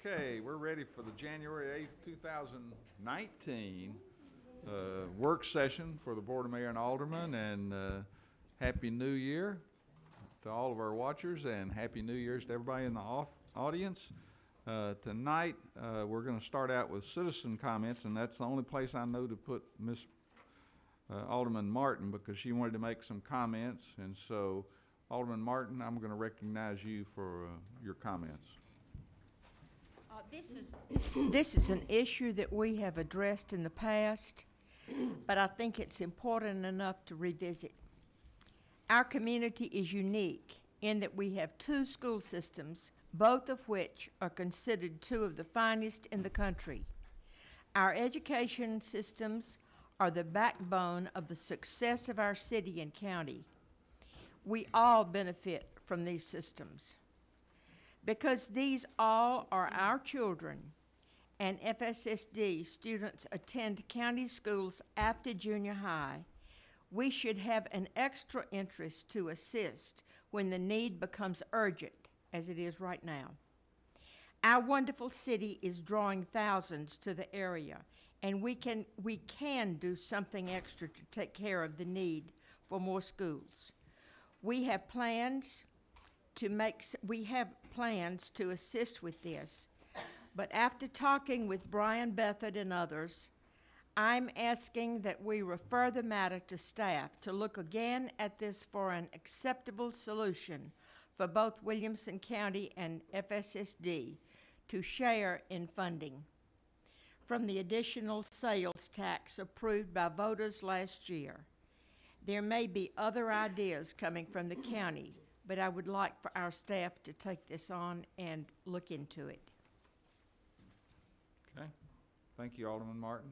Okay, we're ready for the January 8th, 2019 work session for the Board of Mayor and Aldermen, and Happy New Year to all of our watchers, and Happy New Year's to everybody in the audience. Tonight, we're going to start out with citizen comments, and that's the only place I know to put Miss Alderman Martin, because she wanted to make some comments, and so Alderman Martin, I'm going to recognize you for your comments. This is an issue that we have addressed in the past, but I think it's important enough to revisit. Our community is unique in that we have two school systems, both of which are considered two of the finest in the country. Our education systems are the backbone of the success of our city and county. We all benefit from these systems. Because these all are our children, and FSSD students attend county schools after junior high, we should have an extra interest to assist when the need becomes urgent, as it is right now. Our wonderful city is drawing thousands to the area, and we can do something extra to take care of the need for more schools. We have plans to assist with this, but after talking with Brian Bethard and others, I'm asking that we refer the matter to staff to look again at this for an acceptable solution for both Williamson County and FSSD to share in funding from the additional sales tax approved by voters last year. There may be other ideas coming from the county, but I would like for our staff to take this on and look into it. Okay. Thank you, Alderman Martin.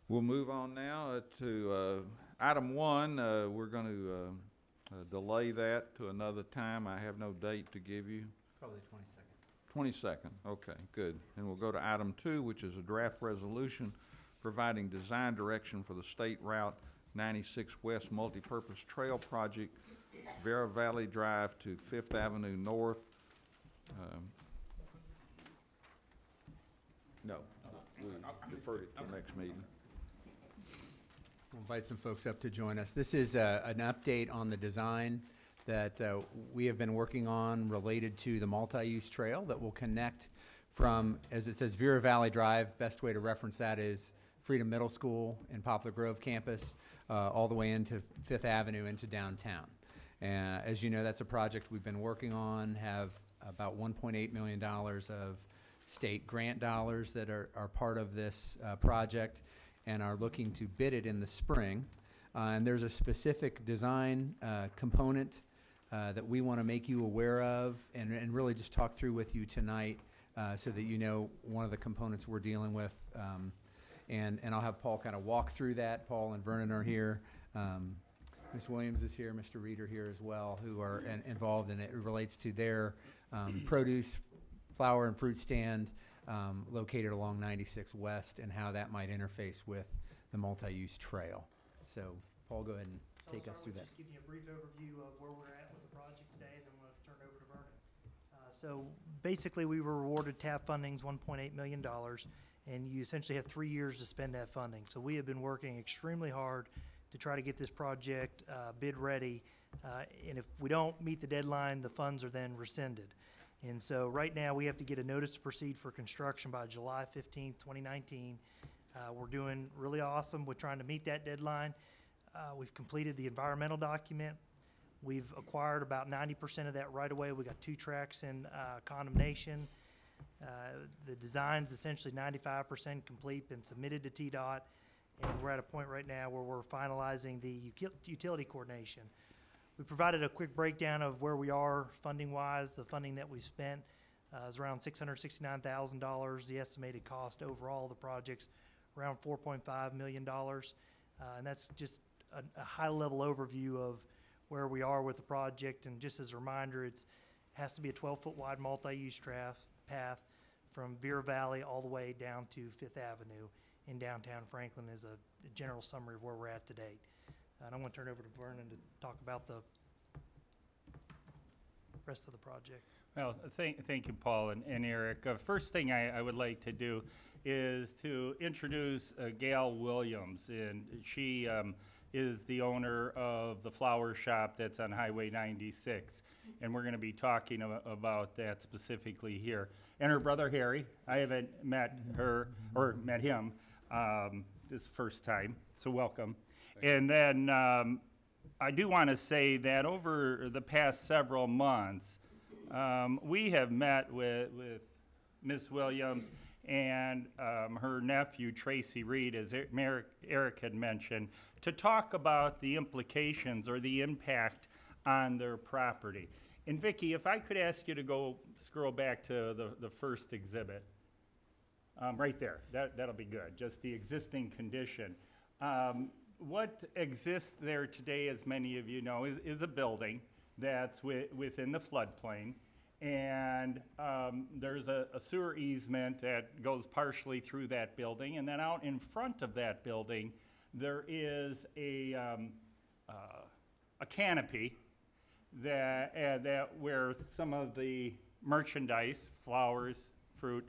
We'll move on now to item 1. We're going to delay that to another time. I have no date to give you. Probably 22nd. 22nd. Okay, good. And we'll go to item 2, which is a draft resolution providing design direction for the State Route 96 West Multipurpose Trail Project, Vera Valley Drive to 5th Avenue North. No, we deferred it to the next meeting. We'll invite some folks up to join us. This is an update on the design that we have been working on related to the multi-use trail that will connect from, as it says, Vera Valley Drive. Best way to reference that is Freedom Middle School and Poplar Grove campus, all the way into 5th Avenue into downtown. As you know, that's a project we've been working on, have about $1.8 million of state grant dollars that are part of this project, and are looking to bid it in the spring. And there's a specific design component that we want to make you aware of and really just talk through with you tonight so that you know one of the components we're dealing with. And I'll have Paul kind of walk through that. Paul and Vernon are here. Ms. Williams is here, Mr. Reeder here as well, who are involved in it. It relates to their produce, flower and fruit stand located along 96 West and how that might interface with the multi-use trail. So Paul, go ahead and take us through that. Just give you a brief overview of where we're at with the project today, and then we'll turn it over to Vernon. So basically we were awarded TAP fundings $1.8 million, and you essentially have 3 years to spend that funding. So we have been working extremely hard to try to get this project bid ready, and if we don't meet the deadline, the funds are then rescinded. And so right now we have to get a notice to proceed for construction by July 15th, 2019. We're doing really awesome with trying to meet that deadline. We've completed the environmental document. We've acquired about 90% of that right away. We got 2 tracks in condemnation. The design's essentially 95% complete, been submitted to TDOT, and we're at a point right now where we're finalizing the utility coordination. We provided a quick breakdown of where we are funding-wise. The funding that we've spent is around $669,000. The estimated cost overall of the project's around $4.5 million, and that's just a high-level overview of where we are with the project. And just as a reminder, it has to be a 12-foot wide multi-use path from Vera Valley all the way down to 5th Avenue in downtown Franklin is a general summary of where we're at to date. And I'm going to turn it over to Vernon to talk about the rest of the project. Well, thank you, Paul and Eric. First thing I would like to do is to introduce Gail Williams, and she is the owner of the flower shop that's on Highway 96, and we're going to be talking about that specifically here. And her brother Harry, I haven't met her or met him this first time, so welcome. And then I do want to say that over the past several months, we have met with Ms. Williams and her nephew, Tracy Reed, as Eric had mentioned, to talk about the implications or the impact on their property. And Vicki, if I could ask you to scroll back to the first exhibit. Right there, that'll be good, just the existing condition. What exists there today, as many of you know, is a building that's within the floodplain. And there's a sewer easement that goes partially through that building. And then out in front of that building, there is a canopy that where some of the merchandise, flowers, fruit,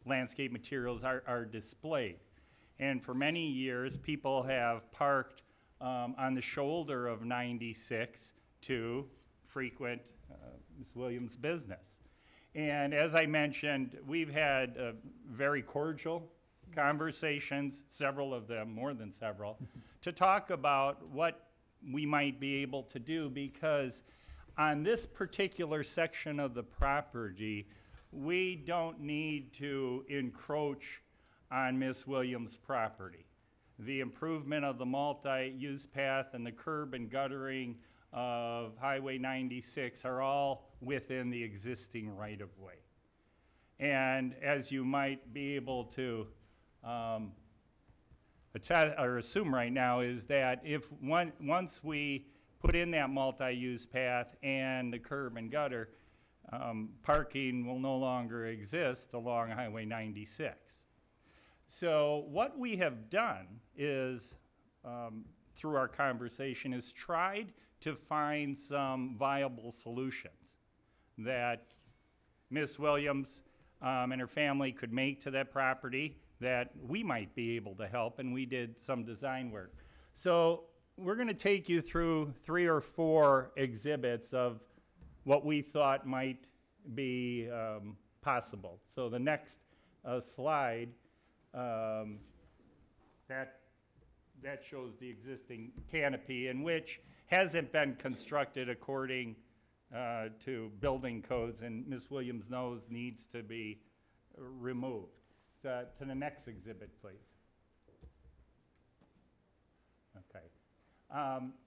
landscape materials are displayed. And for many years, people have parked on the shoulder of 96 to frequent Ms. Williams' business. And as I mentioned, we've had very cordial conversations, several of them, more than several, to talk about what we might be able to do, because on this particular section of the property, we don't need to encroach on Ms. Williams' property. The improvement of the multi-use path and the curb and guttering of Highway 96 are all within the existing right-of-way. And as you might be able to assume right now, is that if once we put in that multi-use path and the curb and gutter, parking will no longer exist along Highway 96. So what we have done is, through our conversation, is tried to find some viable solutions that Ms. Williams and her family could make to that property that we might be able to help, and we did some design work. So we're going to take you through 3 or 4 exhibits of what we thought might be possible. So the next slide, that shows the existing canopy, in which hasn't been constructed according to building codes, and Ms. Williams knows needs to be removed. To the next exhibit, please. Okay.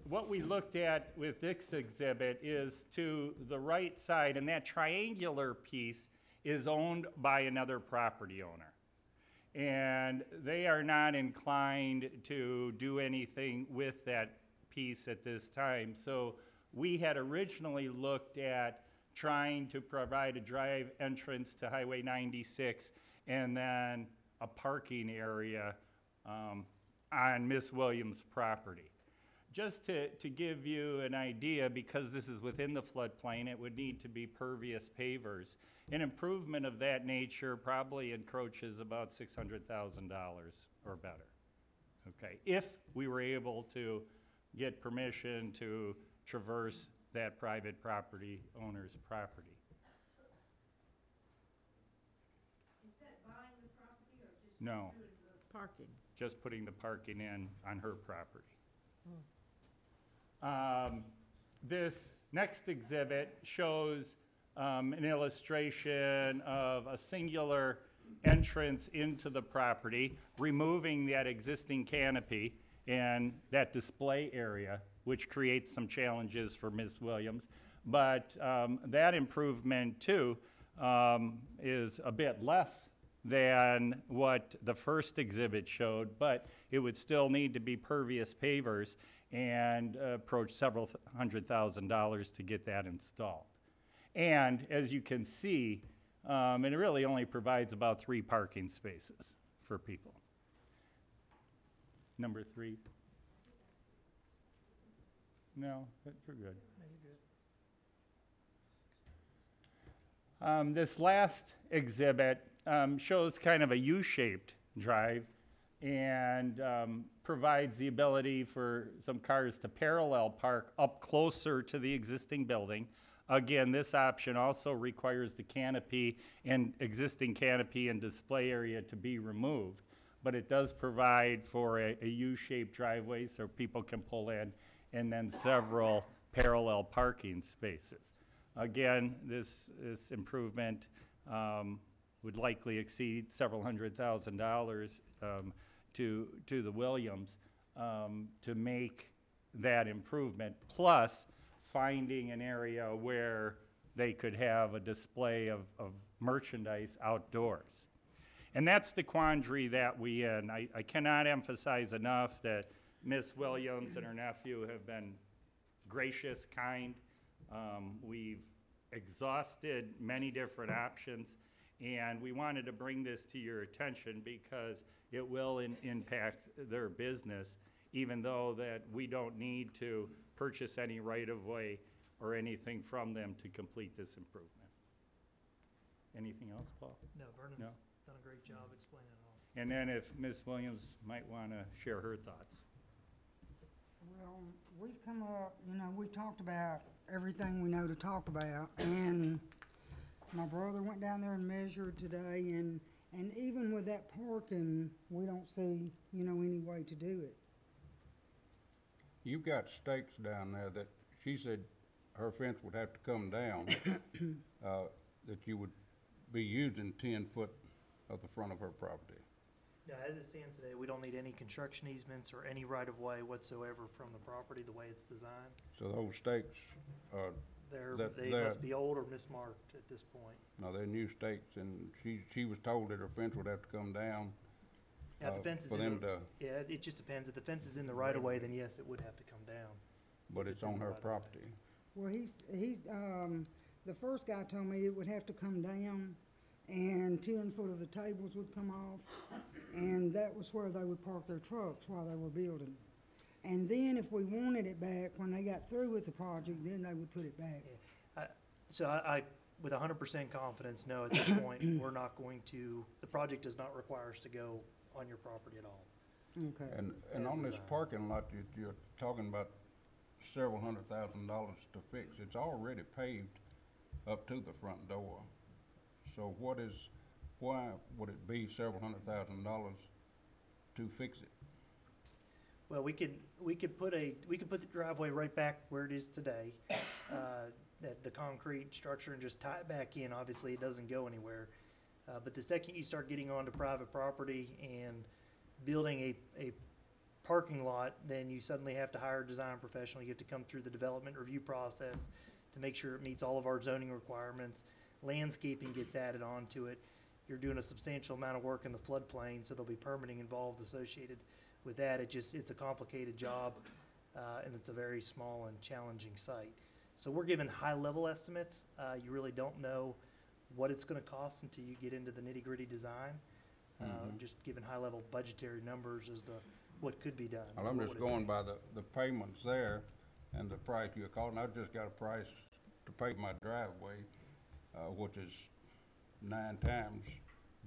What we looked at with this exhibit is to the right side, and that triangular piece is owned by another property owner. And they are not inclined to do anything with that piece at this time. So we had originally looked at trying to provide a drive entrance to Highway 96 and then a parking area on Ms. Williams' property. Just to give you an idea, because this is within the floodplain, it would need to be pervious pavers. An improvement of that nature probably encroaches about $600,000 or better. Okay, if we were able to get permission to traverse that private property owner's property. Is that buying the property or just No, doing the parking? just putting the parking in on her property. This next exhibit shows an illustration of a singular entrance into the property, removing that existing canopy and that display area, which creates some challenges for Ms. Williams. But that improvement, too, is a bit less than what the first exhibit showed, but it would still need to be pervious pavers and approach several $100,000 to get that installed. And as you can see, it really only provides about 3 parking spaces for people. Number 3. No, you're good. This last exhibit shows kind of a U-shaped drive and provides the ability for some cars to parallel park up closer to the existing building. Again, this option also requires the canopy and existing canopy and display area to be removed, but it does provide for a U-shaped driveway so people can pull in, and then several parallel parking spaces. Again, this improvement would likely exceed several $100,000 to the Williams to make that improvement, plus finding an area where they could have a display of merchandise outdoors. And that's the quandary that we in. I cannot emphasize enough that Miss Williams and her nephew have been gracious, kind. We've exhausted many different options, and we wanted to bring this to your attention because it will impact their business, even though that we don't need to purchase any right-of-way or anything from them to complete this improvement. Anything else, Paul? No, Vernon's No? done a great job explaining it all. And then if Ms. Williams might want to share her thoughts. Well, we've come up, we've talked about everything we know to talk about, and my brother went down there and measured today, and even with that parking, we don't see, any way to do it. You've got stakes down there that she said her fence would have to come down, that you would be using 10 foot of the front of her property. Yeah, as it stands today, we don't need any construction easements or any right-of-way whatsoever from the property, the way it's designed. So those stakes are, They They're- must be old or mismarked at this point. no, they're new stakes, and she was told that her fence would have to come down Now, if the fence is for in them the, to, yeah, it just depends. If the fence is in the right-of-way, then yes, it would have to come down. but if it's it's in on the her right-of-way. property. Well, the first guy told me it would have to come down, and 10 foot of the tables would come off, and that was where they would park their trucks while they were building. And then if we wanted it back, when they got through with the project, then they would put it back. So I, with 100% confidence, know at this point, we're not going to, the project does not require us to go on your property at all. Okay. And As on this designed. parking lot, you're talking about several $100,000 to fix. It's already paved up to the front door. So why would it be several $100,000 to fix it? Well, we could put the driveway right back where it is today, that the concrete structure, and just tie it back in. Obviously, it doesn't go anywhere. But the second you start getting onto private property and building a parking lot, then you suddenly have to hire a design professional. You have to come through the development review process to make sure it meets all of our zoning requirements. Landscaping gets added onto it. You're doing a substantial amount of work in the floodplain, so there'll be permitting involved associated with that. It's a complicated job, and it's a very small and challenging site. So we're given high-level estimates. You really don't know what it's gonna cost until you get into the nitty-gritty design. Just given high-level budgetary numbers as to what could be done. Well, I'm What just would it going take? by the payments there and the price you're calling. I've just got a price to pave my driveway, which is 9 times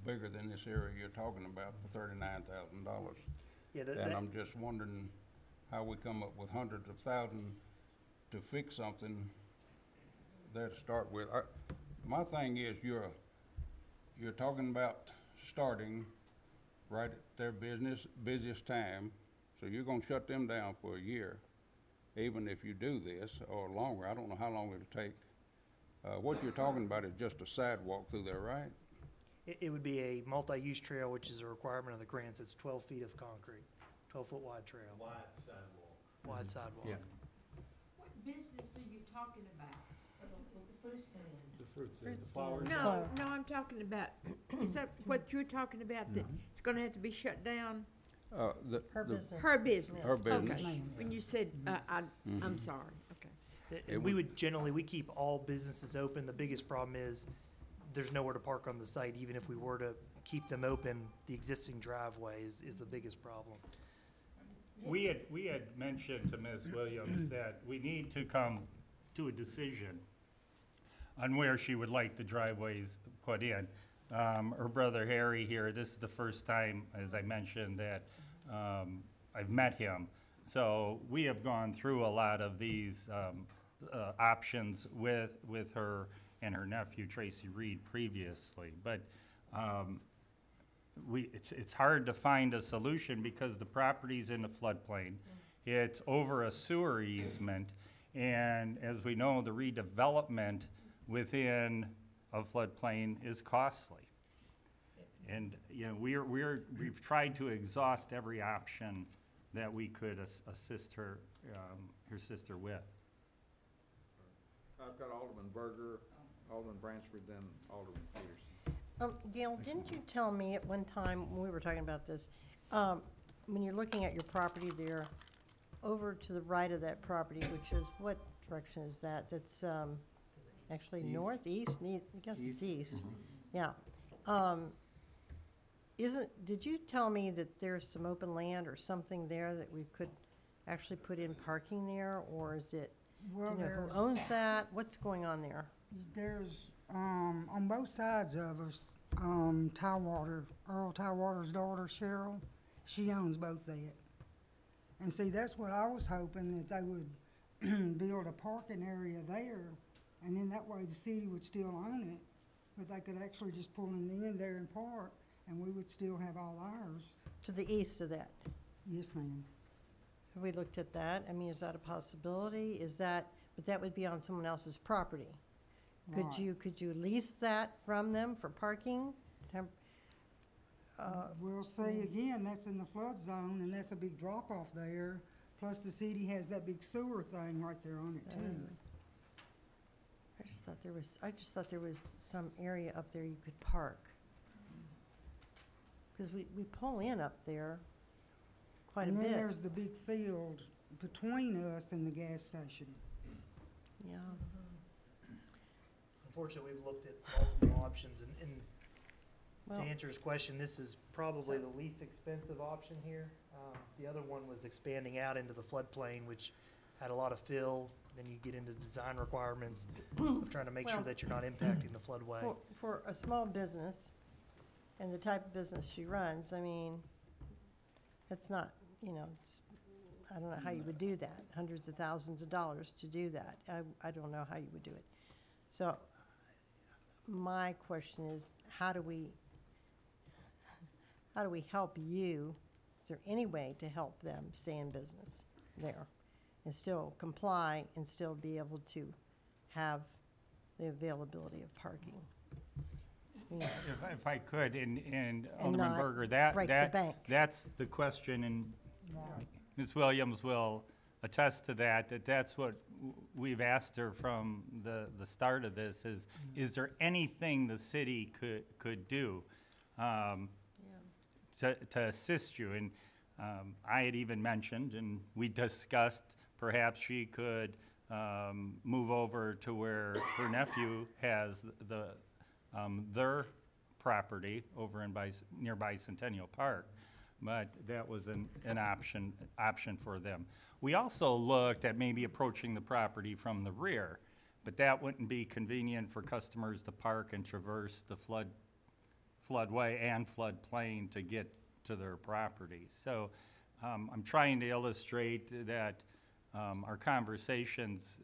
bigger than this area you're talking about for $39,000. Yeah, And I'm just wondering how we come up with hundreds of thousands to fix something there to start with. My thing is, you're talking about starting right at their busiest time, so you're gonna shut them down for a year, even if you do this, or longer. I don't know how long it'll take. What you're talking about is just a sidewalk through there, right? It would be a multi-use trail, which is a requirement of the grants. It's 12 feet of concrete, 12-foot wide trail. Wide sidewalk. Yeah. What business are you talking about? The flowers. No, I'm talking about, is that what you're talking about, that it's gonna have to be shut down? Her Her business? Her business. Okay. When you said, I'm sorry, okay. And we would generally, we keep all businesses open. The biggest problem is there's nowhere to park on the site. Even if we were to keep them open, the existing driveway is the biggest problem. We had mentioned to Ms. Williams that we need to come to a decision on where she would like the driveways put in. Her brother Harry here, this is the first time, as I mentioned, that I've met him. So we have gone through a lot of these options with her and her nephew Tracy Reed previously. But it's hard to find a solution because the property's in the floodplain. It's over a sewer easement, and as we know, the redevelopment within a floodplain is costly. And, you know, we've tried to exhaust every option that we could assist her sister with. I've got Alderman Berger, Alderman Bransford, then Alderman Peterson. Gail, didn't you tell me at one time when we were talking about this, when you're looking at your property there, over to the right of that property, which is, what direction is that? That's actually East. northeast, I guess it's east. Yeah. Did you tell me that there's some open land or something there that we could actually put in parking there? Or is it, do Well, you know there's, who owns that? What's going on there? there's, on both sides of us, Earl Tywater's daughter Cheryl, she owns both that. And see, that's what I was hoping, that they would build a parking area there, and then that way the city would still own it, but they could actually just pull in the end there and park, and we would still have all ours. To the east of that? Yes, ma'am. Have we looked at that? I mean, is that a possibility? But that would be on someone else's property. Right. Could you lease that from them for parking? We'll see, again, that's in the flood zone, and that's a big drop-off there, plus the city has that big sewer thing right there on it, too. I just thought there was some area up there you could park. Because we pull in up there quite a And then bit. there's the big field between us and the gas station. Yeah. Unfortunately, we've looked at multiple options, and to Well, answer his question, this is probably the least expensive option here. The other one was expanding out into the floodplain, which had a lot of fill. Then you get into design requirements of trying to make sure Well, that you're not impacting the floodway. for a small business and the type of business she runs, I mean, it's not, I don't know how you would do that, hundreds of thousands of dollars to do that. I don't know how you would do it. So my question is, how do we help you? Is there any way to help them stay in business there and still comply and still be able to have the availability of parking? Yeah. If I could, and Alderman not Berger, break the bank. that's the question, and Ms. Williams will attest to that's what we've asked her from the start of this, is there anything the city could do to assist you? And I had even mentioned, and we discussed, perhaps she could move over to where her nephew has their property over in near Bicentennial Park, but that was an option for them. We also looked at maybe approaching the property from the rear, but that wouldn't be convenient for customers to park and traverse the floodway and floodplain to get to their property. So I'm trying to illustrate that our conversations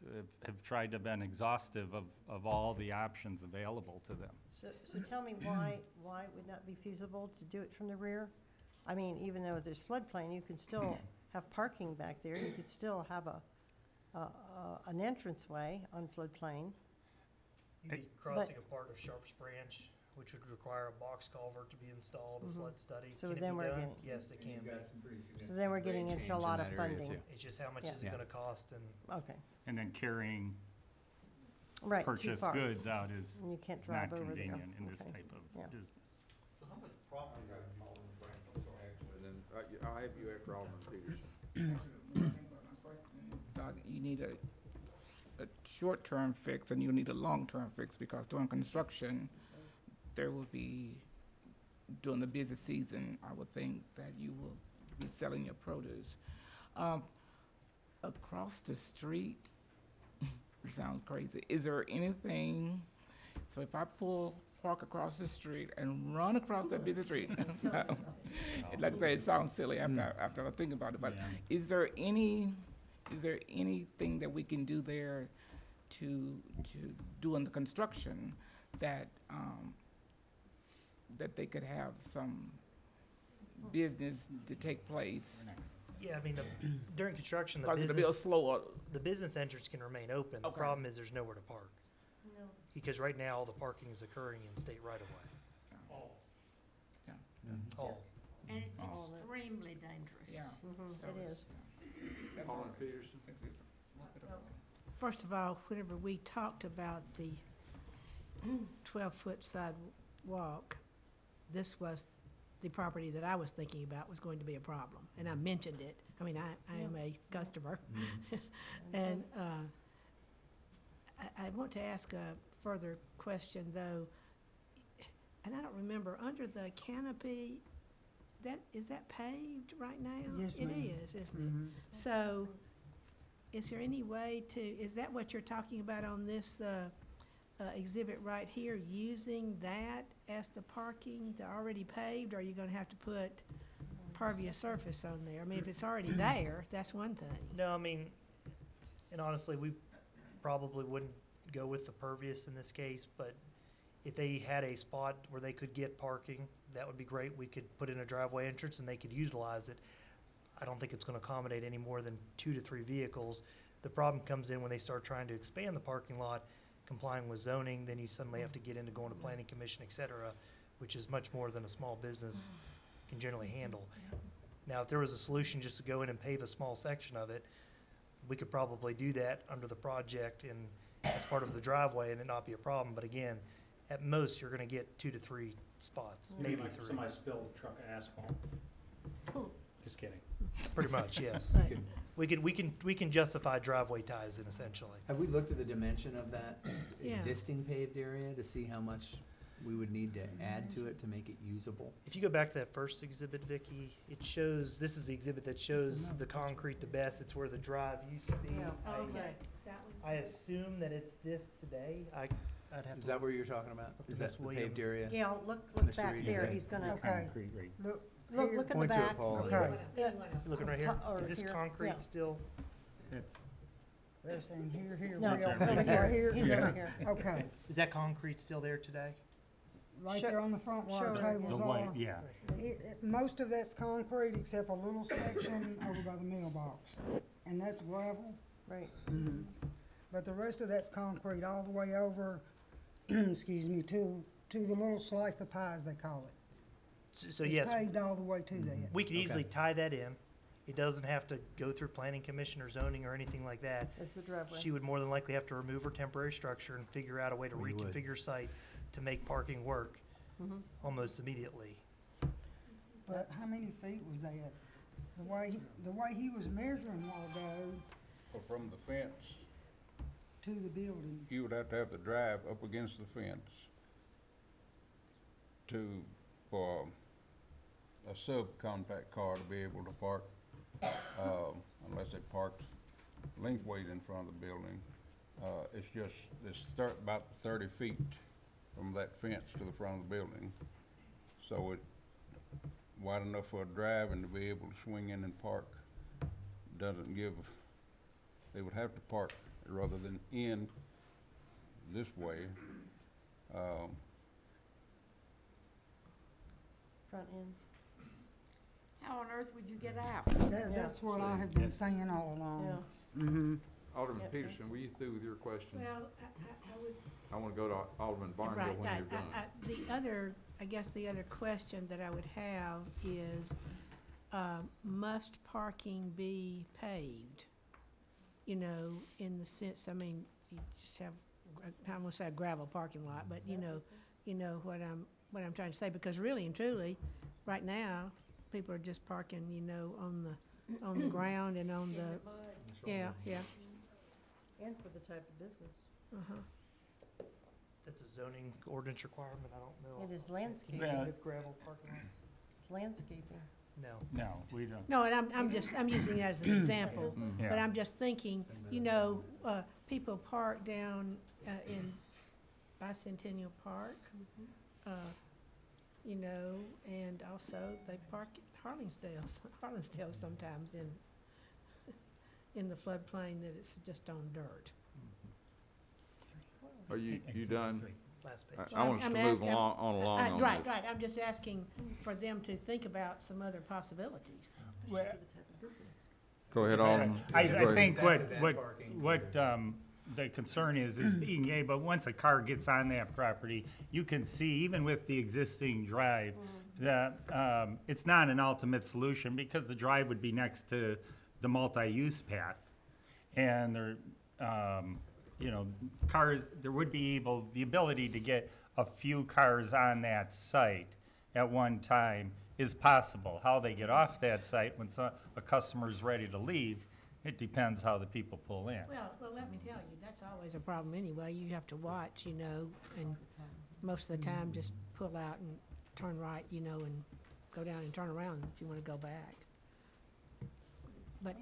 have tried to been exhaustive of all the options available to them. So tell me why it would not be feasible to do it from the rear? I mean, even though there's floodplain, you can still have parking back there. You could still have an entranceway on floodplain. You'd be crossing a part of Sharps Branch, which would require a box culvert to be installed, a flood study. So Can it then be we're done? getting- Yes, it can be. So then we're getting into a lot of funding. It's just how much Yeah. is it gonna cost, and Okay, And then carrying right, too purchased far. goods out is And you can't is not drive over there. convenient in this Okay. type Yeah. of business. And then, I'll have you after Alderman Peterson. You need a short-term fix and you need a long-term fix, because during construction, there will be, during the busy season, I would think that you will be selling your produce. Across the street, It sounds crazy. Is there anything, so if I park across the street and run across that busy street, like I say, it sounds silly after I think about it, but is there anything that we can do there to do in the construction that, that they could have some business to take place? Yeah, I mean, during construction, Because it'll be a slower, the business entrance can remain open. The Okay. problem is there's nowhere to park. No. Because right now, all the parking is occurring in state right of way. yeah, All. And it's All of it. extremely dangerous. yeah. Mhm, So it it's- is. that's Alderman all. Peterson? It's a little bit of a- First of all, whenever we talked about the 12-foot sidewalk, this was the property that I was thinking about was going to be a problem, and I mentioned it. I mean, I am a customer. And I want to ask a further question, though, and I don't remember, under the canopy, is that paved right now? Yes, ma'am. It is, isn't it? Mhm. So, is there any way is that what you're talking about on this exhibit right here, using that as the parking, the already paved, or are you gonna have to put pervious surface on there? I mean, if it's already there, that's one thing. No, I mean, and honestly, we probably wouldn't go with the pervious in this case, but if they had a spot where they could get parking, that would be great. We could put in a driveway entrance and they could utilize it. I don't think it's gonna accommodate any more than 2 to 3 vehicles. The problem comes in when they start trying to expand the parking lot, complying with zoning, then you suddenly have to get into going to planning commission, et cetera, which is much more than a small business can generally handle. Now, if there was a solution just to go in and pave a small section of it, we could probably do that under the project and as part of the driveway and it not be a problem. But again, at most, you're gonna get 2 to 3 spots, maybe Like 3. somebody spilled a truck of asphalt. Just kidding. Pretty much, yes. Right. We can justify driveway ties in essentially. Have we looked at the dimension of that Yeah. existing paved area to see how much we would need to add to it to make it usable? If you go back to that first exhibit, Vicky, it shows, this is the exhibit that shows the concrete the best. It's where the drive used to be. Yeah. Okay, that one. I assume that it's this today. I'd have Is to. that where you're talking about? Look Is at that Miss the paved Williams. area? Yeah, look Mr. back Reed, there, is that- he's gonna, Okay, Concrete, right. look. look here. in the Point to it, back. Paul. Okay. Yeah. You looking right here? Or Is this here, yeah. concrete still? It's, They're saying here, No, Bill, over right here, here. he's over here. Okay, Is that concrete still there today? right Show- there on the front where our show her tables The white, are. yeah. Most of that's concrete except a little section over by the mailbox, and that's gravel. Right. But the rest of that's concrete all the way over, excuse me, to the little slice of pie, as they call it. So It's yes, paved all the way to that. we could easily Okay. tie that in. It doesn't have to go through planning commission or zoning or anything like that. That's the driveway. She would more than likely have to remove her temporary structure and figure out a way to We would. reconfigure site to make parking work Mhm. almost immediately. But how many feet was that? The way he was measuring a while ago Well, from the fence, to the building. you would have to have the drive up against the fence for a subcompact car to be able to park, unless they parked lengthways in front of the building. It's about 30 feet from that fence to the front of the building. So it wide enough for a drive and to be able to swing in and park doesn't give, they would have to park rather than in this way. Front end. How on earth would you get out? That's what I have been saying all along. Yeah. Mm-hmm. Alderman Yep. Peterson, were you through with your question? Well, I was, I want to go to Alderman Barnhill right, when right. you're done. I guess the other question that I would have is, must parking be paved? You know, in the sense, I mean, you just have, I'm gonna say a gravel parking lot, but you know what I'm trying to say, because really and truly, right now, people are just parking, you know, on the ground and on the, yeah. And for the type of business. Uh-huh. That's a zoning ordinance requirement. I don't know. It is landscaping. Yeah. If gravel parking lots. It's landscaping. No. No, we don't. No, and I'm using that as an example, but Yeah. I'm just thinking, people park down, in Bicentennial Park, and also they park at Harlingsdale sometimes in the floodplain that it's just on dirt. Are you done? Last page. I want us to move along on this. Right, I'm just asking for them to think about some other possibilities. Well, Go ahead, Alderman. I Go ahead. think That's event parking. what the concern is being able, once a car gets on that property, you can see, even with the existing drive, that it's not an ultimate solution because the drive would be next to the multi-use path. And there, cars, there would be the ability to get a few cars on that site at one time is possible. How they get off that site when a customer's ready to leave, it depends how the people pull in. Well, let me tell you, that's always a problem anyway. You have to watch, and most of the time just pull out and turn right, and go down and turn around if you want to go back.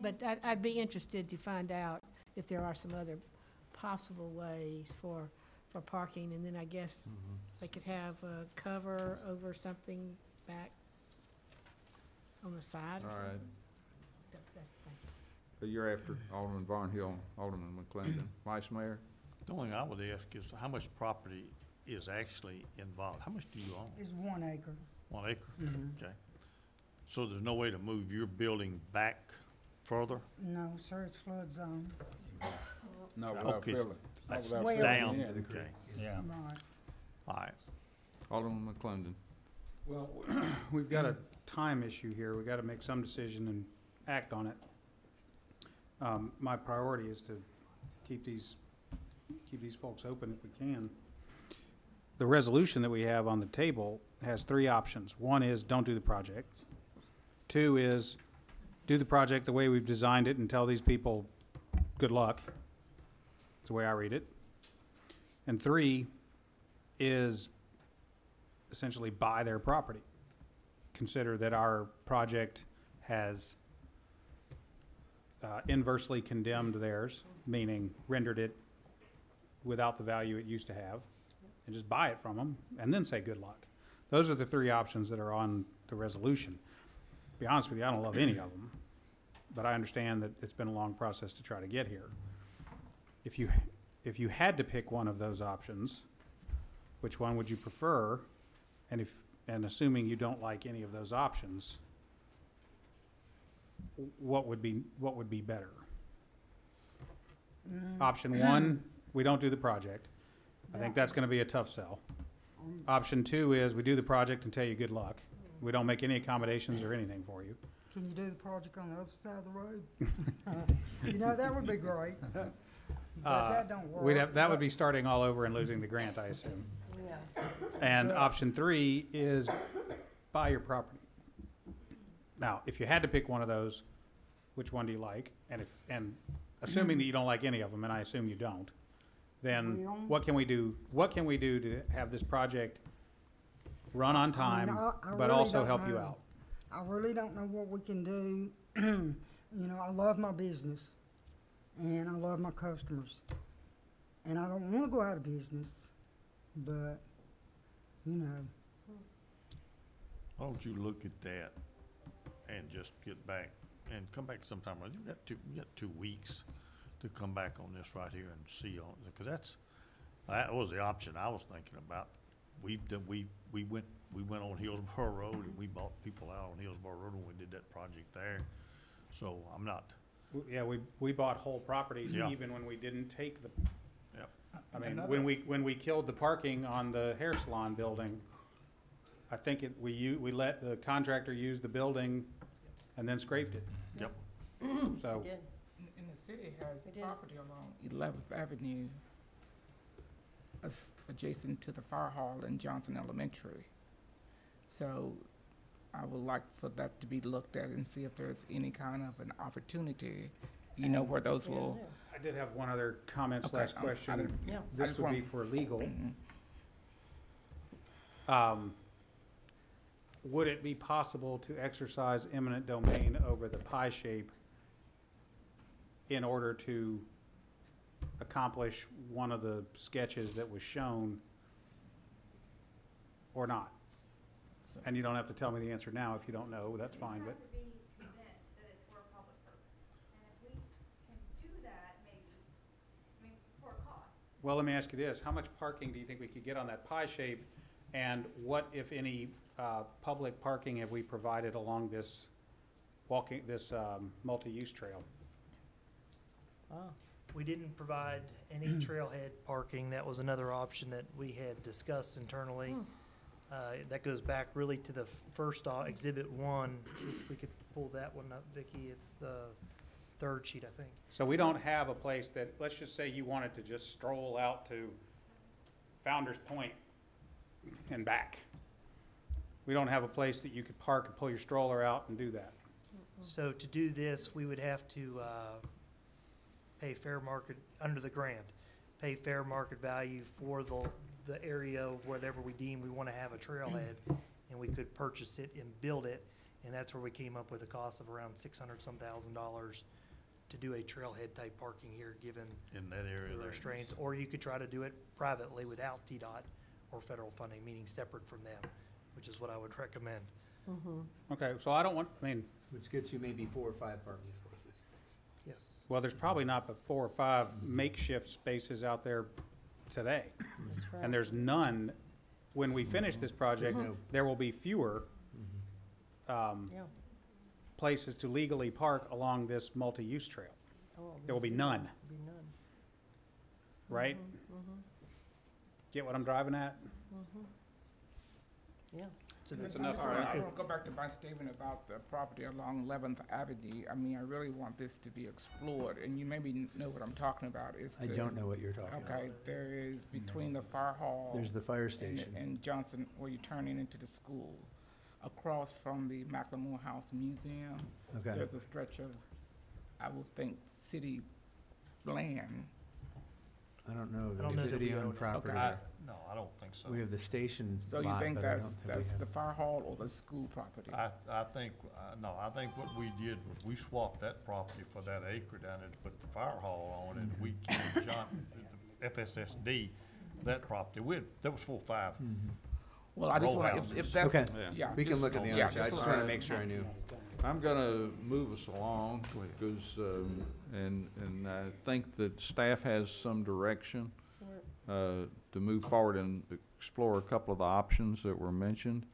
But I'd be interested to find out if there are some other possible ways for parking, and then I guess they could have a cover over something back on the side or All right. something. That's the thing. You're after Alderman Barnhill, Alderman McClendon. Vice Mayor? The only thing I would ask is how much property is actually involved? How much do you own? It's 1 acre. 1 acre? Okay. So there's no way to move your building back further? No, sir, it's flood zone. No, Okay, that's Way down, over. okay, Yeah. Right. all right. Alderman McClendon. Well, we've got a time issue here. We gotta make some decision and act on it. My priority is to keep these folks open if we can. The resolution that we have on the table has 3 options. One is don't do the project. 2 is do the project the way we've designed it and tell these people, good luck. That's the way I read it. And 3 is essentially buy their property. Consider that our project has inversely condemned theirs, meaning rendered it without the value it used to have, and just buy it from them, and then say good luck. Those are the 3 options that are on the resolution. To be honest with you, I don't love any of them, but I understand that it's been a long process to try to get here. If you had to pick one of those options, which one would you prefer? And assuming you don't like any of those options, what would be better? Option 1, we don't do the project. I think that's gonna be a tough sell. Option 2 is we do the project and tell you good luck. We don't make any accommodations or anything for you. Can you do the project on the other side of the road? That would be great. But that don't work. That would be starting all over and losing the grant, I assume. Yeah. And option 3 is buy your property. Now, if you had to pick one of those, which one do you like? And assuming that you don't like any of them, and I assume you don't, then Well- what can we do? What can we do to have this project run on time, I but really also don't help you know. out? I really don't know what we can do. I love my business, and I love my customers, and I don't want to go out of business, but, Why don't you look at that and just get back and come back sometime? You got 2 weeks to come back on this right here and see on, because that was the option I was thinking about. We went on Hillsborough Road and we bought people out on Hillsborough Road when we did that project there. So I'm not, Yeah, we bought whole properties Yeah. even when we didn't take the, Yep. I mean, when we killed the parking on the hair salon building, I think we let the contractor use the building and then scraped it. Yep. So, We did. And the city has We did. property along 11th Avenue adjacent to the fire hall in Johnson Elementary. So I would like for that to be looked at and see if there's any kind of an opportunity, where those Yeah, will. I did have one other comment Okay, slash I question. didn't- Yeah. I This just would be want- for legal. Mhm. would it be possible to exercise eminent domain over the pie shape in order to accomplish one of the sketches that was shown or not? And you don't have to tell me the answer now if you don't know, that's fine, but. be convinced that it's for a public purpose. And if we can do that, maybe, I mean, for a cost. Well, let me ask you this, how much parking do you think we could get on that pie shape? And what, if any, public parking have we provided along this multi-use trail? Wow. We didn't provide any trailhead parking. That was another option that we had discussed internally. That goes back really to the first Exhibit 1. If we could pull that one up, Vicki, it's the third sheet, I think. So we don't have a place that, let's just say you wanted to just stroll out to Founder's Point and back. We don't have a place that you could park and pull your stroller out and do that. So to do this, we would have to pay fair market, under the grant, pay fair market value for the area, whatever we deem we want to have a trailhead, and we could purchase it and build it, and that's where we came up with a cost of around $600-some thousand to do a trailhead type parking here, given In that area the there. restraints. Or you could try to do it privately without TDOT or federal funding, meaning separate from them, which is what I would recommend. Okay, so I don't want, I mean, Which gets you maybe 4 or 5 parking spaces. Yes. well, there's probably not but 4 or 5 makeshift spaces out there today. That's right. And there's none, when we finish this project, No. there will be fewer Yeah. places to legally park along this multi-use trail, Oh, There will be zero. none. Be none. right? Get what I'm driving at? Yeah. So That's that's enough All for right, I me. want to go back to my statement about the property along 11th Avenue. I mean, I really want this to be explored, and you maybe know what I'm talking about. It's I the- don't know what you're talking about. Okay, there is between the fire hall. There's the fire and- station. And Johnson, where you're turning into the school, across from the McLemore House Museum. Okay. There's a stretch of, I would think, city land. I don't know, I don't the know that we own city-owned it. property. Okay. No, I don't think so. We have the station So you lot, think but I that's, don't think we that's have. the fire hall or the school property? I think, no, I think what we did was we swapped that property for that acre down there to put the fire hall on, and we gave John, the FSSD, that property. That was 4 or 5. Well, I just row want, houses. if that's, Okay. Yeah. yeah. We can just- look at the yeah, other, I just so- want to make sure I knew. I'm gonna move us along, because, and I think that staff has some direction, to move forward and explore a couple of the options that were mentioned.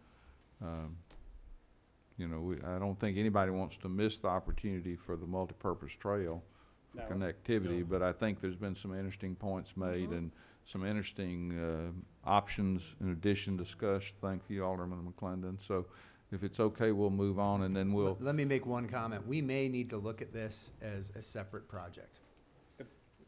You know, I don't think anybody wants to miss the opportunity for the multipurpose trail for No. connectivity, but I think there's been some interesting points made and some interesting, options in addition discussed. Thank you, Alderman McClendon. So if it's okay, we'll move on, and then we'll, Let me make one comment. We may need to look at this as a separate project.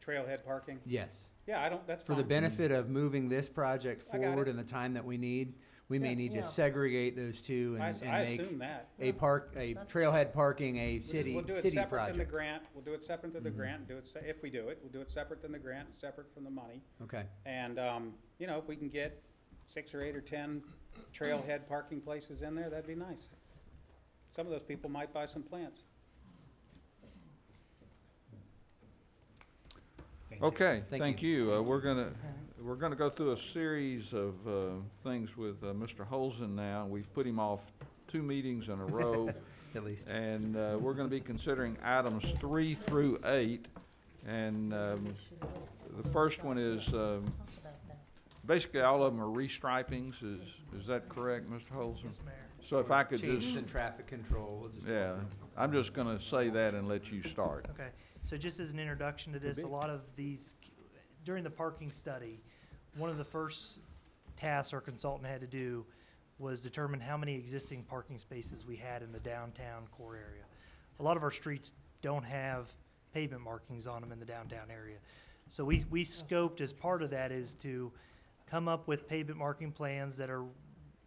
Trailhead parking? Yes. Yeah, I don't, that's For fine. the benefit of moving this project I got forward it. in the time that we need, we may Yeah. need Yeah. to segregate those two I and assume make that. a trailhead parking, a city We'll do it separate than the project. grant, we'll do it separate than the grant, do it, if we do it, we'll do it separate than the grant, separate from the money. Okay. And, you know, if we can get 6 or 8 or 10 trailhead parking places in there, that'd be nice. Some of those people might buy some plants. okay, Thank thank you. We're gonna go through a series of, things with, Mr. Holzen now. We've put him off 2 meetings in a row. At least. And we're going to be considering items 3 through 8. And the first one is, basically all of them are restripings. Is that correct, Mr. Holzen? Yes, Mayor. So if I could Changes just, in traffic control. We'll just- yeah, I'm just going to say that and let you start. Okay, so just as an introduction to this, a lot of these, during the parking study, one of the first tasks our consultant had to do was determine how many existing parking spaces we had in the downtown core area. A lot of our streets don't have pavement markings on them in the downtown area. So we scoped as part of that is to come up with pavement marking plans that are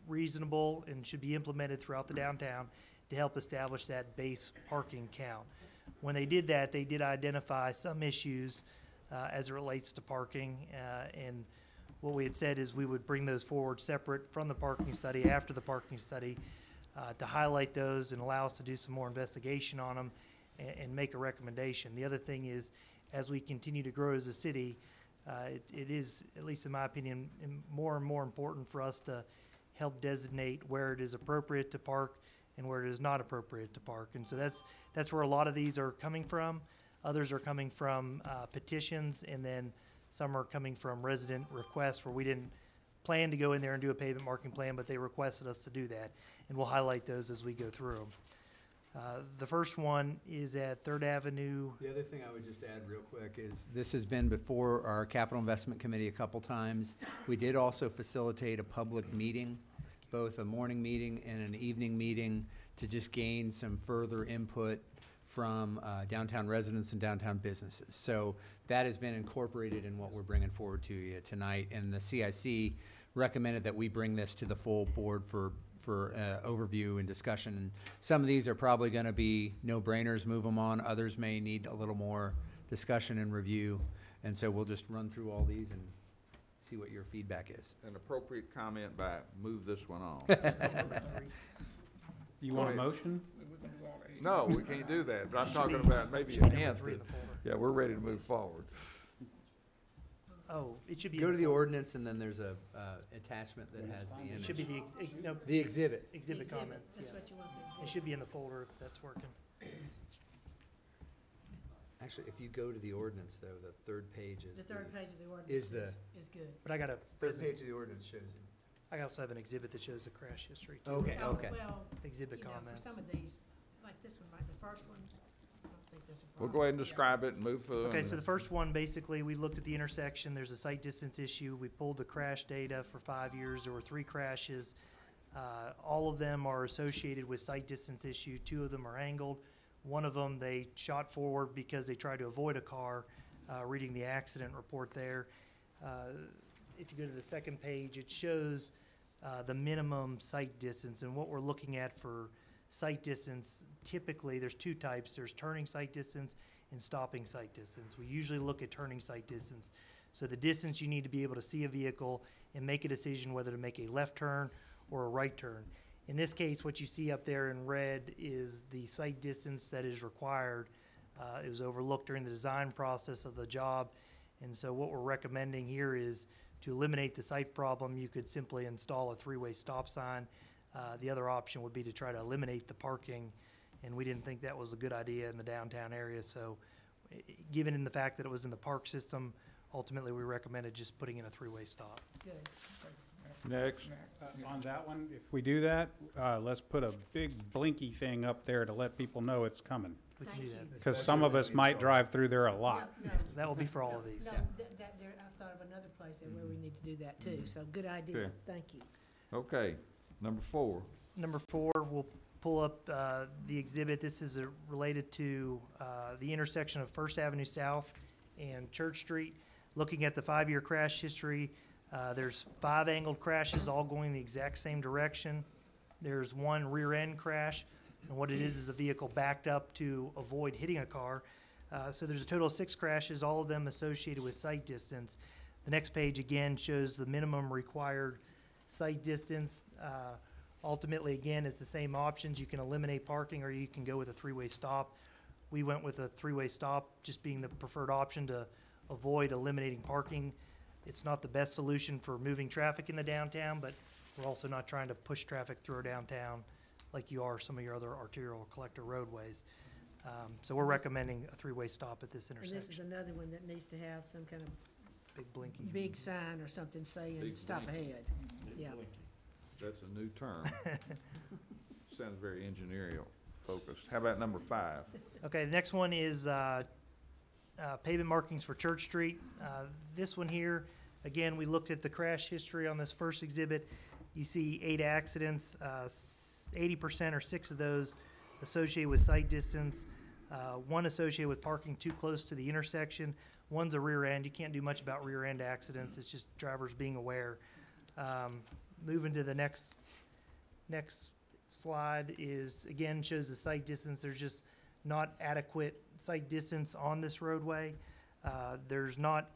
reasonable and should be implemented throughout the downtown to help establish that base parking count. When they did that, they did identify some issues as it relates to parking, and what we had said is we would bring those forward separate from the parking study after the parking study to highlight those and allow us to do some more investigation on them and make a recommendation. The other thing is, as we continue to grow as a city, it is, at least in my opinion, more and more important for us to help designate where it is appropriate to park and where it is not appropriate to park. And so that's where a lot of these are coming from. Others are coming from petitions, and then some are coming from resident requests where we didn't plan to go in there and do a pavement marking plan, but they requested us to do that. And we'll highlight those as we go through them. The first one is at Third Avenue. The other thing I would just add real quick is this has been before our Capital Investment Committee a couple times. We did also facilitate a public meeting, both a morning meeting and an evening meeting, to just gain some further input from downtown residents and downtown businesses. So that has been incorporated in what we're bringing forward to you tonight. And the CIC recommended that we bring this to the full board for overview and discussion. And some of these are probably going to be no-brainers, move them on. Others may need a little more discussion and review. And so we'll just run through all these and see what your feedback is. An appropriate comment by move this one on. You want a motion? No, we can't do that, but I'm talking about maybe a hint. Yeah, we're ready to move forward. Oh, it should be. Go in to the folder. ordinance, and then there's a It attachment that has the image. should be no, The exhibit. exhibit comments, That's yes. what you want the It exhibit. should be in the folder if that's working. Actually, if you go to the ordinance, though, the third page is The third page of the is ordinance the- is good. But I got a, third page of the ordinance shows it. I also have an exhibit that shows the crash history too. Okay, Oh, okay. Well, Exhibit you know, comments. for some of these, like this one, like the first one, I don't think there's a We'll problem. go ahead and describe it and move through. Okay, and- so the first one, basically, we looked at the intersection, there's a sight distance issue, we pulled the crash data for 5 years, there were 3 crashes. All of them are associated with sight distance issue, 2 of them are angled. One of them, they shot forward because they tried to avoid a car, reading the accident report there. If you go to the second page, it shows the minimum sight distance, and what we're looking at for sight distance, typically, there's 2 types. There's turning sight distance and stopping sight distance. We usually look at turning sight distance. So the distance you need to be able to see a vehicle and make a decision whether to make a left turn or a right turn. In this case, what you see up there in red is the sight distance that is required. It was overlooked during the design process of the job, and so what we're recommending here is to eliminate the sight problem, you could simply install a 3-way stop sign. The other option would be to try to eliminate the parking, and we didn't think that was a good idea in the downtown area. So given in the fact that it was in the park system, ultimately we recommended just putting in a 3-way stop. Good. Next. On that one, if we do that, let's put a big blinky thing up there to let people know it's coming. We can Thank do you. that. Because some of us might drive through there a lot. No, That will be for all of these. no, that, there, I've thought of another place there where we need to do that too, so good idea, Okay. thank you. Okay, number 4. Number 4, we'll pull up the exhibit. This is related to the intersection of First Avenue South and Church Street. Looking at the 5-year crash history, there's 5 angled crashes all going the exact same direction. There's 1 rear end crash, and what it is a vehicle backed up to avoid hitting a car. So there's a total of 6 crashes, all of them associated with sight distance. The next page again shows the minimum required sight distance. Ultimately, again, it's the same options. You can eliminate parking or you can go with a 3-way stop. We went with a 3-way stop, just being the preferred option to avoid eliminating parking. It's not the best solution for moving traffic in the downtown, but we're also not trying to push traffic through our downtown like you are some of your other arterial collector roadways. So we're recommending a 3-way stop at this And this is intersection. another one that needs to have some kind of Big blinky. big sign or something saying, Big stop blinky. ahead, yeah. That's a new term. Sounds very engineering focused. How about number 5? Okay, the next one is pavement markings for Church Street. This one here, again, we looked at the crash history on this first exhibit. You see 8 accidents, 80% or 6 of those associated with sight distance, 1 associated with parking too close to the intersection, 1's a rear end. You can't do much about rear end accidents, it's just drivers being aware. Moving to the next slide is, again, shows the sight distance. There's just not adequate sight distance on this roadway. There's not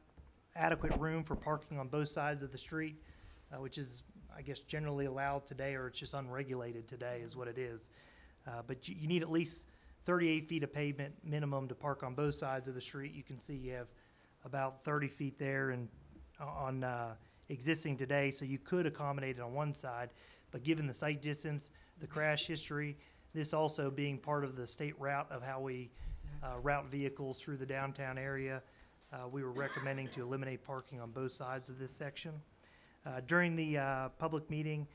adequate room for parking on both sides of the street, which is, I guess, generally allowed today, or it's just unregulated today is what it is. But you need at least 38 feet of pavement minimum to park on both sides of the street. You can see you have about 30 feet there and on existing today, so you could accommodate it on one side. But given the site distance, the crash history, this also being part of the state route of how we route vehicles through the downtown area, we were recommending to eliminate parking on both sides of this section. During the public meeting,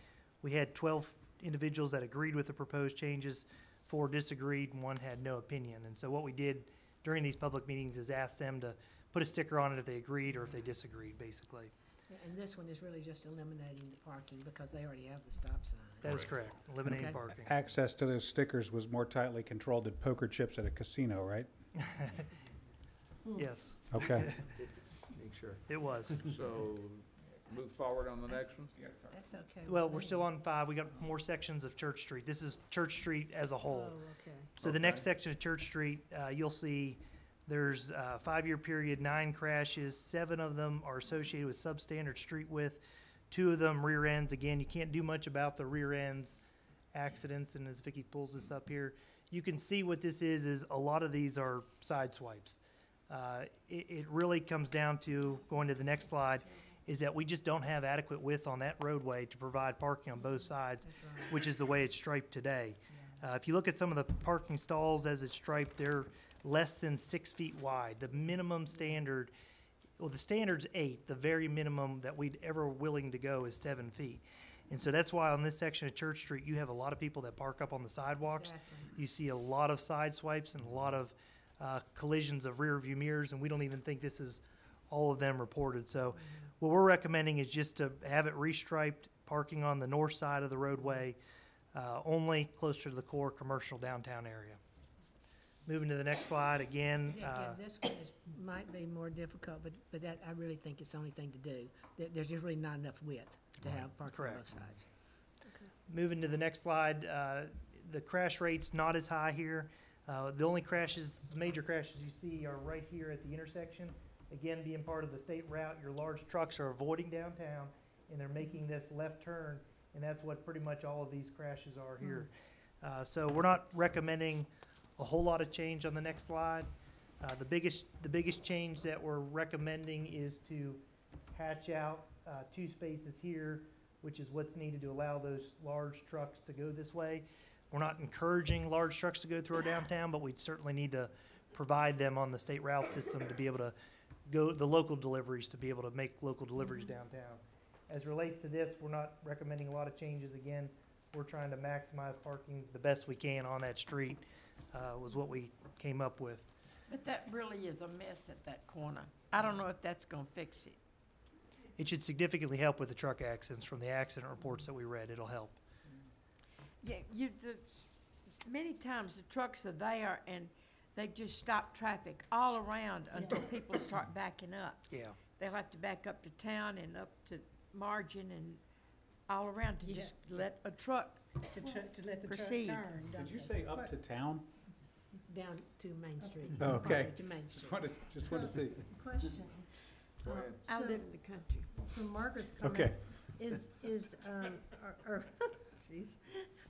we had 12 individuals that agreed with the proposed changes, 4 disagreed, and 1 had no opinion. And so what we did during these public meetings is ask them to put a sticker on it if they agreed or if they disagreed, basically. Yeah, and this one is really just eliminating the parking because they already have the stop sign. That is correct, eliminating Okay. parking. Access to those stickers was more tightly controlled than poker chips at a casino, right? Yes, Okay. Make sure. it was. So, move forward on the next one? Yes, sir. That's okay. Well, with we're me. still on 5. We got more sections of Church Street. This is Church Street as a whole. Oh, okay. So the next section of Church Street, you'll see there's a 5-year period, 9 crashes. 7 of them are associated with substandard street width. 2 of them rear ends. Again, you can't do much about the rear ends accidents, and as Vicky pulls this up here, you can see what this is a lot of these are side swipes. It really comes down to, going to the next slide, is that we just don't have adequate width on that roadway to provide parking on both sides, That's right. which is the way it's striped today. If you look at some of the parking stalls as it's striped, they're less than 6 feet wide. The minimum standard, well, the standard's 8. The very minimum that we'd ever willing to go is 7 feet. And so that's why on this section of Church Street, you have a lot of people that park up on the sidewalks. Exactly. You see a lot of side swipes and a lot of collisions of rear view mirrors, and we don't even think this is all of them reported. So what we're recommending is just to have it restriped, parking on the north side of the roadway, only closer to the core commercial downtown area. Moving to the next slide, again, Yeah, this one might be more difficult, but that, I really think it's the only thing to do. There's just really not enough width to have parking on both Correct. sides. moving to the next slide, the crash rate's not as high here. The only crashes, major crashes you see are right here at the intersection. Again, being part of the state route, your large trucks are avoiding downtown, and they're making this left turn, and that's what pretty much all of these crashes are here. So we're not recommending a whole lot of change on the next slide. The biggest change that we're recommending is to hatch out 2 spaces here, which is what's needed to allow those large trucks to go this way. We're not encouraging large trucks to go through our downtown, but we certainly need to provide them on the state route system to be able to go, the local deliveries, to be able to make local deliveries downtown. As relates to this, we're not recommending a lot of changes. Again, we're trying to maximize parking the best we can on that street, was what we came up with. But that really is a mess at that corner. I don't know if that's gonna fix it. It should significantly help with the truck accidents. From the accident reports that we read, it'll help. Yeah, many times the trucks are there and they just stop traffic all around until people start backing up. Yeah. They'll have to back up to town and up to Margin and all around to Yeah. just let a truck To let the truck Proceed. turn. Did don't you they? say up to town? Down to Main Street. Oh, okay. To Main Street. Just wanted to see. Question. Go ahead. I So, live in the country. from Margaret's comment, Okay. jeez,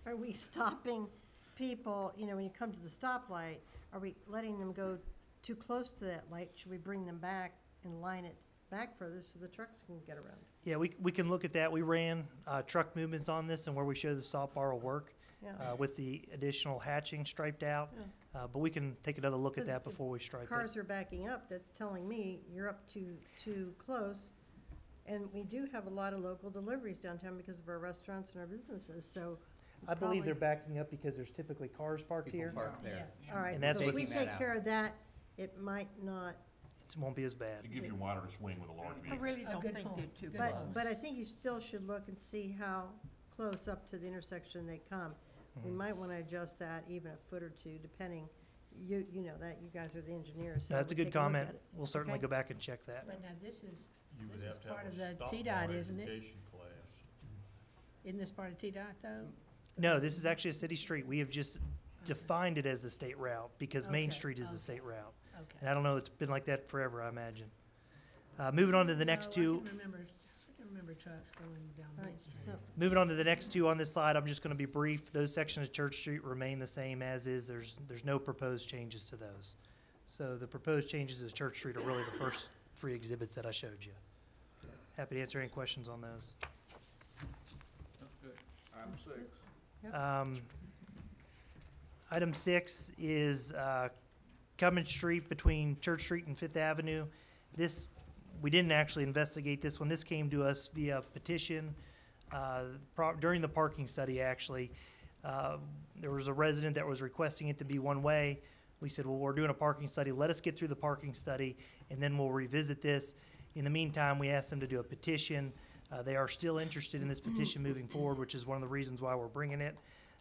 are we stopping people, you know, when you come to the stoplight, are we letting them go too close to that light? Should we bring them back and line it back further so the trucks can get around? Yeah, we can look at that. We ran truck movements on this, and where we show the stop bar will work Yeah. with the additional hatching striped out. But we can take another look at that Because if before we stripe it. Cars are backing up, that's telling me you're up too close. And we do have a lot of local deliveries downtown because of our restaurants and our businesses, so. I believe they're probably- backing up because there's typically cars parked People here. park there. All right, And that's so if we Taking that take out. care of that, it might not, It won't be as bad. It gives you wider to swing with a large I vehicle. really Oh, don't good think point. they're too Good close. point. but I think you still should look and see how close up to the intersection they come. We might want to adjust that even a foot or two, depending, you know that, you guys are the engineers, so. That's a we'll good take look comment. at it. We'll certainly Okay. go back and check that. But now this is You would This is have to have part a of the stop TDOT, bar isn't it? education class. Isn't this part of TDOT though? No, this is actually a city street. We have just defined it as a state route because Main Okay, Street is a okay. state route. Okay. And I don't know, it's been like that forever, I imagine. Moving on to the next No, two. I can remember can't remember trucks going down All Main right, Street. so, Moving on to the next two on this slide, I'm just gonna be brief. Those sections of Church Street remain the same as is. There's no proposed changes to those. So the proposed changes to Church Street are really the first three exhibits that I showed you. Happy to answer any questions on those. Item 6. Item 6 is Cummins Street between Church Street and Fifth Avenue. This, we didn't actually investigate this one. This came to us via petition during the parking study, actually. There was a resident that was requesting it to be one-way. We said, well, we're doing a parking study. Let us get through the parking study, and then we'll revisit this. In the meantime, we asked them to do a petition. They are still interested in this petition moving forward, which is one of the reasons why we're bringing it.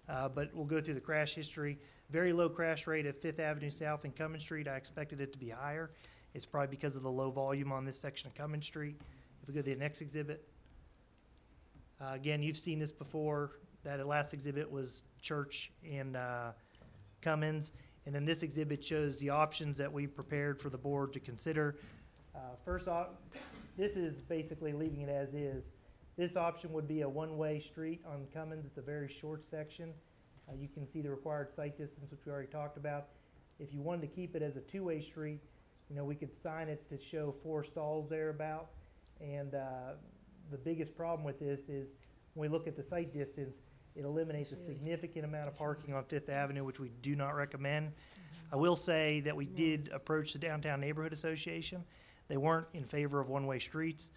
But we'll go through the crash history. Very low crash rate at Fifth Avenue South and Cummins Street. I expected it to be higher. It's probably because of the low volume on this section of Cummins Street. If we go to the next exhibit. Again, you've seen this before. That last exhibit was Church and Cummins. And then this exhibit shows the options that we prepared for the board to consider. First off, this is basically leaving it as is. This option would be a one-way street on Cummins. It's a very short section. You can see the required sight distance, which we already talked about. If you wanted to keep it as a two-way street, you know, we could sign it to show 4 stalls thereabout. And the biggest problem with this is when we look at the sight distance, it eliminates a significant amount of parking on Fifth Avenue, which we do not recommend. I will say that we did approach the Downtown Neighborhood Association. They weren't in favor of one-way streets.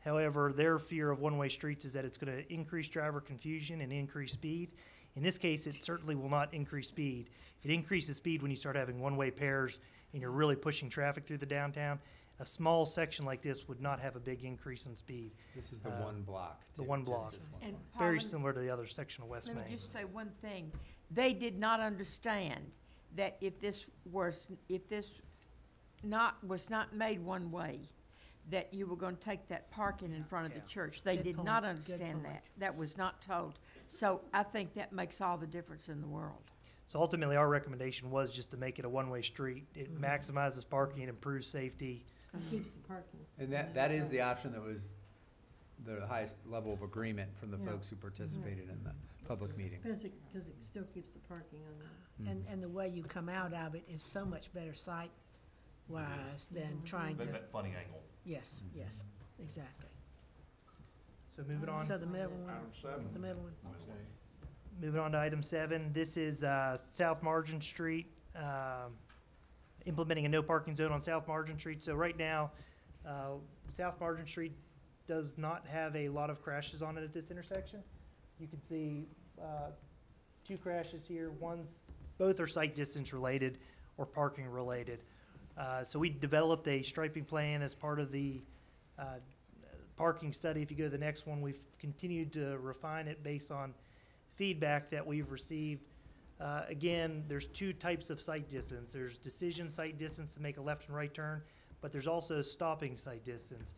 However, their fear of one-way streets is that it's going to increase driver confusion and increase speed. In this case, it certainly will not increase speed. It increases speed when you start having one-way pairs and you're really pushing traffic through the downtown. A small section like this would not have a big increase in speed. This is the one block. the too, one just block. this one And block. Very Parliament- similar to the other section of West Let Main. me just say one thing. They did not understand that if this was not made one way, that you were gonna take that parking in front of the church. They Good did point, not good understand point. that. That was not told. So I think that makes all the difference in the world. So ultimately, our recommendation was just to make it a one-way street. It maximizes parking, improves safety. keeps the parking. And that is the option that was the highest level of agreement from the Yeah. folks who participated in the public meetings. Because it still keeps the parking on that. And the way you come out of it is so much better sight-wise than trying to, That funny angle. yes, yes, exactly. So moving on. So the middle one, Item 7. the middle one. Moving on to item 7, this is South Margin Street, implementing a no parking zone on South Margin Street. So right now, South Margin Street does not have a lot of crashes on it at this intersection. You can see 2 crashes here. Both are sight distance related or parking related. So we developed a striping plan as part of the parking study. If you go to the next one, we've continued to refine it based on feedback that we've received. Again, there's 2 types of sight distance. There's decision sight distance to make a left and right turn, but there's also stopping sight distance.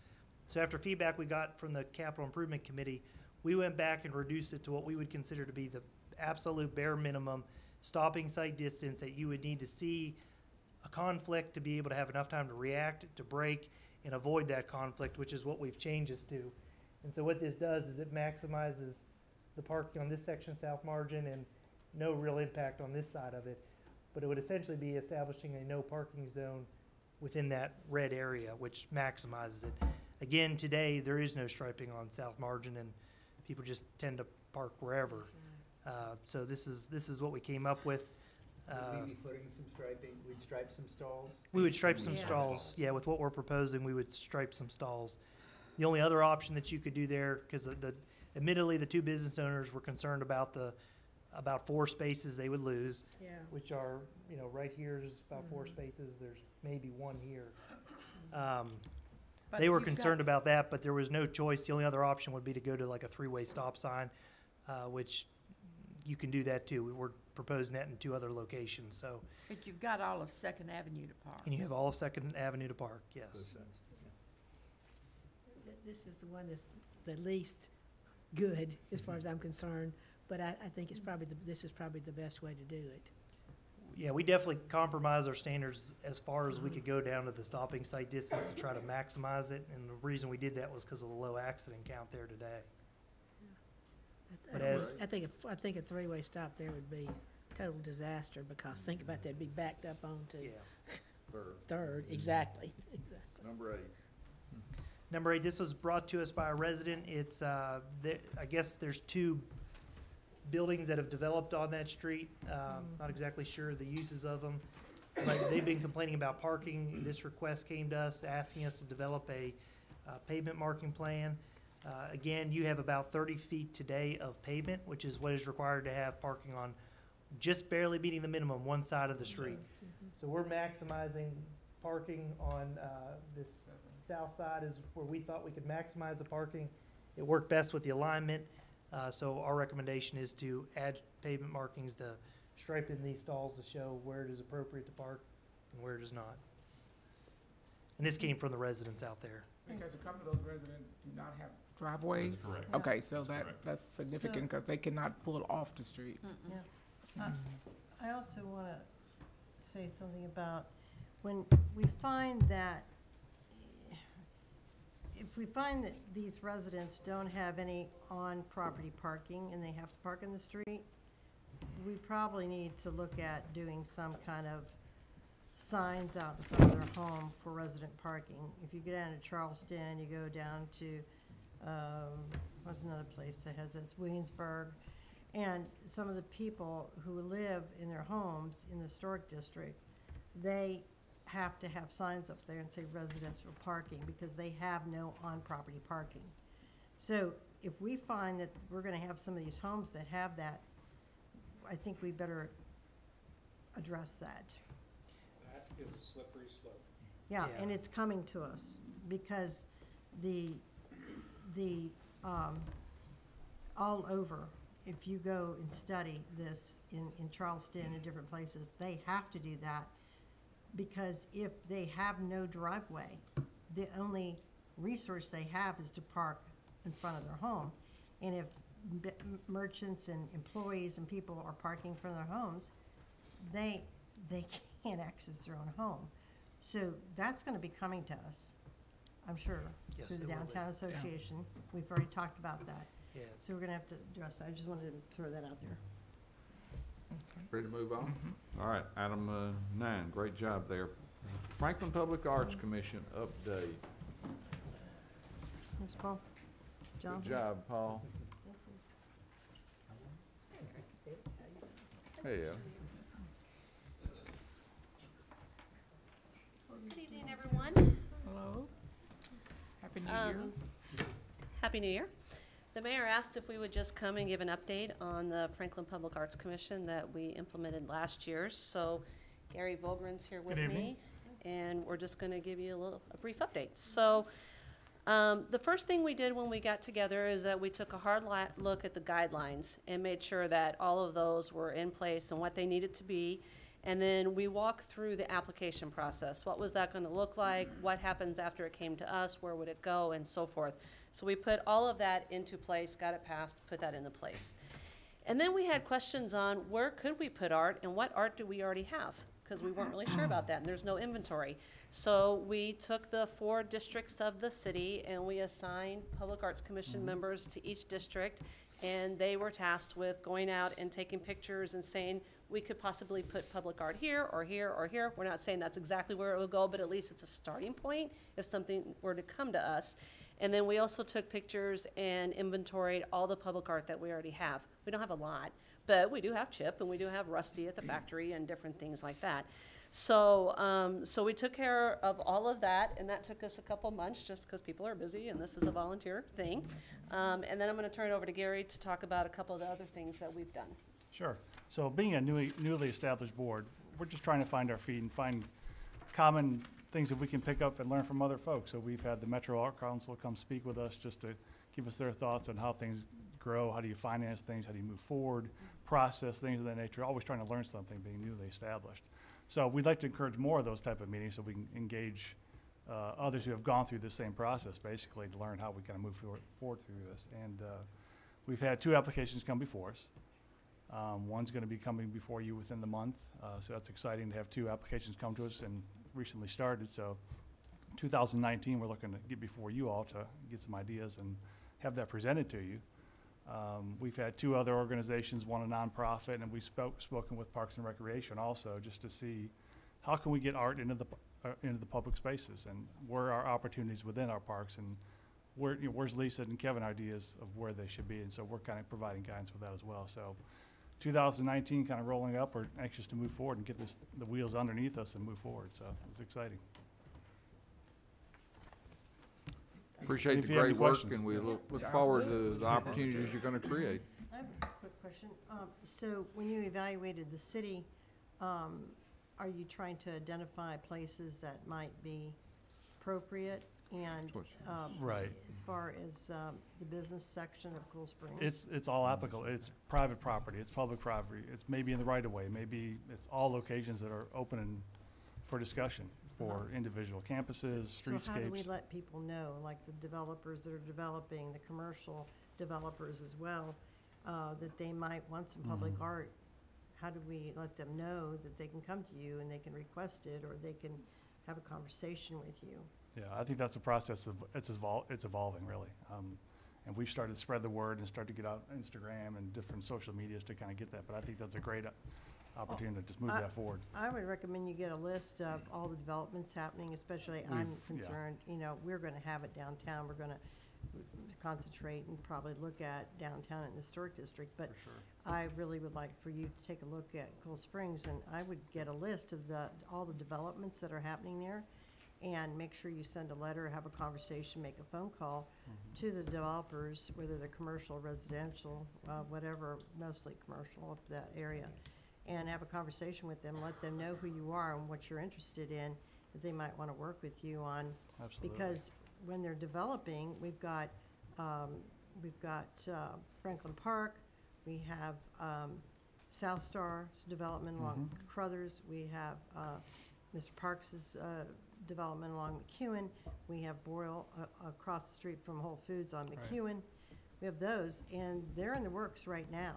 So after feedback we got from the Capital Improvement Committee, we went back and reduced it to what we would consider to be the absolute bare minimum stopping sight distance that you would need to see a conflict to be able to have enough time to react, to brake, and avoid that conflict, which is what we've changed this to. And so what this does is it maximizes the parking on this section, South Margin, and no real impact on this side of it. But it would essentially be establishing a no parking zone within that red area, which maximizes it. Again, today, there is no striping on South Margin, and people just tend to park wherever. So this is what we came up with. Would we be putting some striping, we'd stripe some stalls? We would stripe some Yeah. stalls, yeah, with what we're proposing, we would stripe some stalls. The only other option that you could do there, because admittedly, the 2 business owners were concerned about about 4 spaces they would lose, Yeah. which are, you know, right here is about 4 spaces, there's maybe 1 here. But They were you've got- concerned about that, but there was no choice. The only other option would be to go to like a 3-way stop sign, which you can do that too. We're proposing that in 2 other locations, so, But you've got all of Second Avenue to park. and you have all of Second Avenue to park, Both yes. sides. This is the one that's the least good, as far as I'm concerned, but I think it's probably, this is probably the best way to do it. Yeah, we definitely compromised our standards as far as we could go down to the stopping sight distance to try to maximize it. And the reason we did that was because of the low accident count there today. But as- I think a three-way stop there would be total disaster, because think about that, it'd be backed up onto Yeah. Third, exactly. Number 8. Number 8, this was brought to us by a resident. It's, I guess there's 2 buildings that have developed on that street. Not exactly sure the uses of them, but they've been complaining about parking. This request came to us, asking us to develop a pavement marking plan. Again, you have about 30 feet today of pavement, which is what is required to have parking on, just barely meeting the minimum, one side of the street. So we're maximizing parking on this south side is where we thought we could maximize the parking. It worked best with the alignment, so our recommendation is to add pavement markings to stripe in these stalls to show where it is appropriate to park and where it is not. And this came from the residents out there. Because a couple of those residents do not have driveways. That's correct. Okay, so That's correct. that's significant, because they cannot pull off the street. Yeah. I also want to say something about when we find that, if we find that these residents don't have any on-property parking and they have to park in the street, we probably need to look at doing some kind of signs out in front of their home for resident parking. If you go down to Charleston, you go down to, what's another place that has this, Williamsburg, and some of the people who live in their homes in the historic district, they have to have signs up there and say residential parking, because they have no on-property parking. So if we find that we're gonna have some of these homes that have that, I think we better address that. That is a slippery slope. Yeah, Yeah. and it's coming to us, because the, all over, if you go and study this in Charleston and different places, they have to do that, because if they have no driveway, the only resource they have is to park in front of their home. And if merchants and employees and people are parking in front of their homes, they can't access their own home. So that's gonna be coming to us, I'm sure, Yes, through the it will be. Downtown Association. We've already talked about that. Yeah. So we're gonna have to address that. I just wanted to throw that out there. Ready to move on? All right, item 9, great job there. Franklin Public Arts Commission update. Thanks, Paul. John? Good job, Paul. Hey, Good evening, everyone. Hello? Happy New Year. Happy New Year. The mayor asked if we would just come and give an update on the Franklin Public Arts Commission that we implemented last year. So Gary Volgren's here with Good me, evening. and we're just gonna give you a brief update. So, the first thing we did when we got together is that we took a hard look at the guidelines and made sure that all of those were in place and what they needed to be. And then we walked through the application process. What was that gonna look like? What happens after it came to us? Where would it go? And so forth. So we put all of that into place, got it passed, put that into place. And then we had questions on where could we put art and what art do we already have? Because we weren't really sure about that, and there's no inventory. So we took the 4 districts of the city and we assigned Public Arts Commission members to each district, and they were tasked with going out and taking pictures and saying, we could possibly put public art here or here or here. We're not saying that's exactly where it will go, but at least it's a starting point if something were to come to us. And then we also took pictures and inventoried all the public art that we already have. We don't have a lot, but we do have Chip and we do have Rusty at the factory and different things like that. So, so we took care of all of that, and that took us a couple months just because people are busy and this is a volunteer thing. And then I'm gonna turn it over to Gary to talk about a couple of the other things that we've done. Sure. So being a newly established board, we're just trying to find our feet and find common things that we can pick up and learn from other folks. So we've had the Metro Art Council come speak with us just to give us their thoughts on how things grow, how do you finance things, how do you move forward, process things of that nature, always trying to learn something being newly established. So we'd like to encourage more of those type of meetings so we can engage others who have gone through the same process, basically, to learn how we kind of move forward through this. And we've had 2 applications come before us. One's going to be coming before you within the month, so that's exciting to have 2 applications come to us and recently started. So 2019, we're looking to get before you all to get some ideas and have that presented to you. We've had 2 other organizations, one a nonprofit, and we've spoken with Parks and Recreation also, just to see how can we get art into the public spaces, and where are opportunities within our parks, and where, where's Lisa and Kevin ideas of where they should be, and so we're kind of providing guidance with that as well. So 2019 kind of rolling up, we're anxious to move forward and get the wheels underneath us and move forward, so it's exciting. Appreciate If the you have any great work, questions. and we look Sounds forward good. to the opportunities you're gonna create. I have a quick question. So when you evaluated the city, are you trying to identify places that might be appropriate? And Right. as far as the business section of Cool Springs? It's all applicable. It's private property, it's public property, it's maybe in the right of way, maybe it's all locations that are open and for discussion for individual campuses, So how do we streetscapes. let people know, like the developers that are developing, the commercial developers as well, that they might want some public Mm-hmm. art? How do we let them know that they can come to you and they can request it, or they can have a conversation with you? Yeah, I think that's a process it's evolving really. And we've started to spread the word and start to get out Instagram and different social medias to kind of get that, but I think that's a great opportunity to just move that forward. I would recommend you get a list of all the developments happening, especially I'm Yeah. concerned, we're gonna have it downtown, we're gonna concentrate and probably look at downtown and the historic district, but For sure. I really would like for you to take a look at Cool Springs, and I would get a list of all the developments that are happening there, and make sure you send a letter, have a conversation, make a phone call to the developers, whether they're commercial, residential, whatever, mostly commercial up that area, and have a conversation with them, let them know who you are and what you're interested in, that they might want to work with you on. Absolutely. Because when they're developing, we've got Franklin Park, we have South Star's development along Crothers, we have Mr. Parks's development along McEwen, we have Boyle across the street from Whole Foods on Right. McEwen. We have those, and they're in the works right now.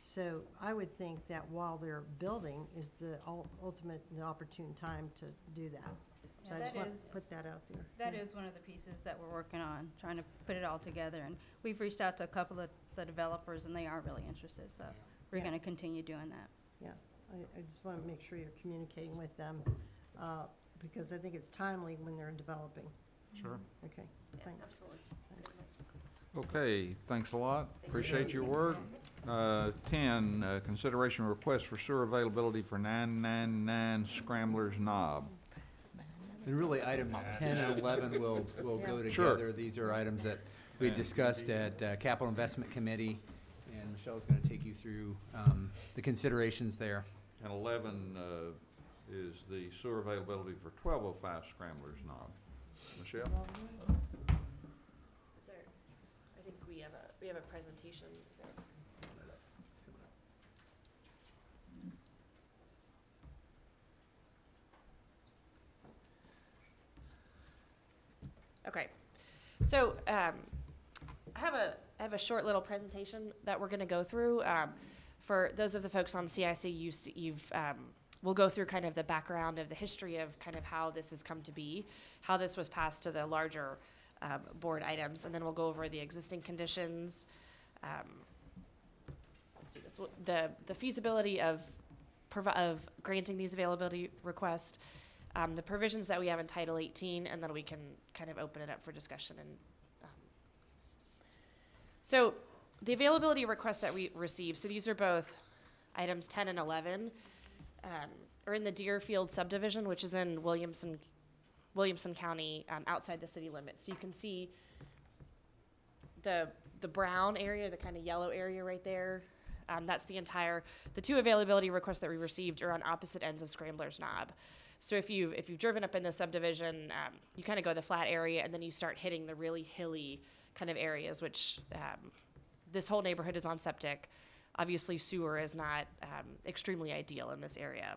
So I would think that while they're building is the ultimate, the opportune time to do that. So I Yeah, just that want is- to put that out there. That Yeah. is one of the pieces that we're working on, trying to put it all together. And we've reached out to a couple of the developers, and they are really interested, so we're Yeah. gonna continue doing that. Yeah, I just want to make sure you're communicating with them, because I think it's timely when they're developing. Sure. Okay, Yeah, thanks. absolutely. Okay, thanks a lot. Appreciate your work. 10, consideration request for sewer availability for 999 Scramblers Knob. And really, items 10 and 11 will go Sure. together. These are items that we discussed at Capital Investment Committee, and Michelle's going to take you through the considerations there. And 11 is the sewer availability for 1205 Scramblers Knob. Michelle? Is there, I think we have a presentation, is there? Okay, so, I have a short little presentation that we're gonna go through. For those of the folks on CIC, we'll go through kind of the background of the history of kind of how this has come to be, how this was passed to the larger board items, and then we'll go over the existing conditions. Let's do this. The feasibility of granting these availability requests, the provisions that we have in Title 18, and then we can kind of open it up for discussion. And so the availability requests that we received, so these are both items 10 and 11, are in the Deerfield subdivision, which is in Williamson County, outside the city limits. So you can see the brown area, the kind of yellow area right there. That's the 2 availability requests that we received are on opposite ends of Scrambler's Knob. So if you've driven up in the subdivision, you kind of go the flat area, and then you start hitting the really hilly kind of areas, which this whole neighborhood is on septic. Obviously, sewer is not extremely ideal in this area.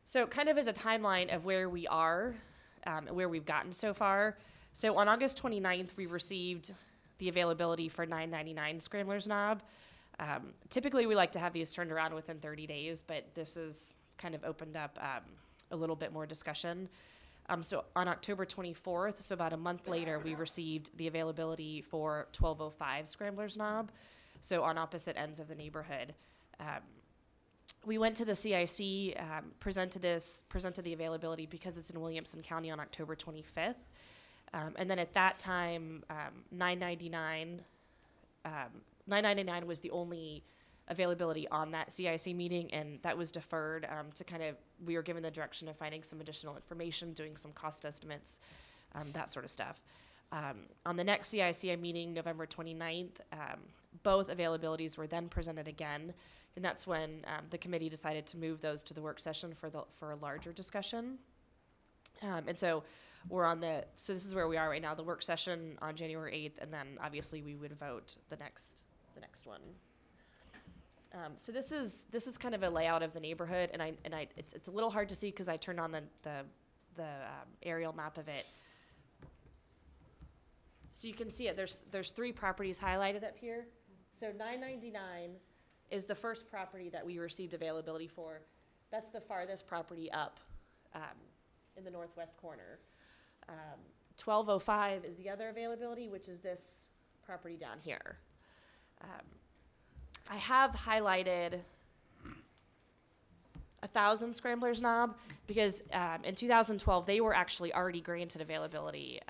So kind of as a timeline of where we are, where we've gotten so far. So on August 29th, we received the availability for 999 Scramblers Knob. Typically, we like to have these turned around within 30 days, but this has kind of opened up a little bit more discussion. So on October 24th, so about a month later, we received the availability for 1205 Scramblers Knob, so on opposite ends of the neighborhood. We went to the CIC, presented the availability because it's in Williamson County on October 25th. And then at that time, 999 was the only availability on that CIC meeting, and that was deferred to we were given the direction of finding some additional information, doing some cost estimates, that sort of stuff. On the next CIC meeting, November 29th, both availabilities were then presented again, and that's when the committee decided to move those to the work session for a larger discussion. And so so this is where we are right now, the work session on January 8th, and then obviously we would vote the next one. So this is kind of a layout of the neighborhood, and it's a little hard to see because I turned on the aerial map of it. So you can see it. There's 3 properties highlighted up here. So 999 is the first property that we received availability for. That's the farthest property up in the northwest corner. 1205 is the other availability, which is this property down here. I have highlighted 1,000 Scramblers Knob because in 2012 they were actually already granted availability,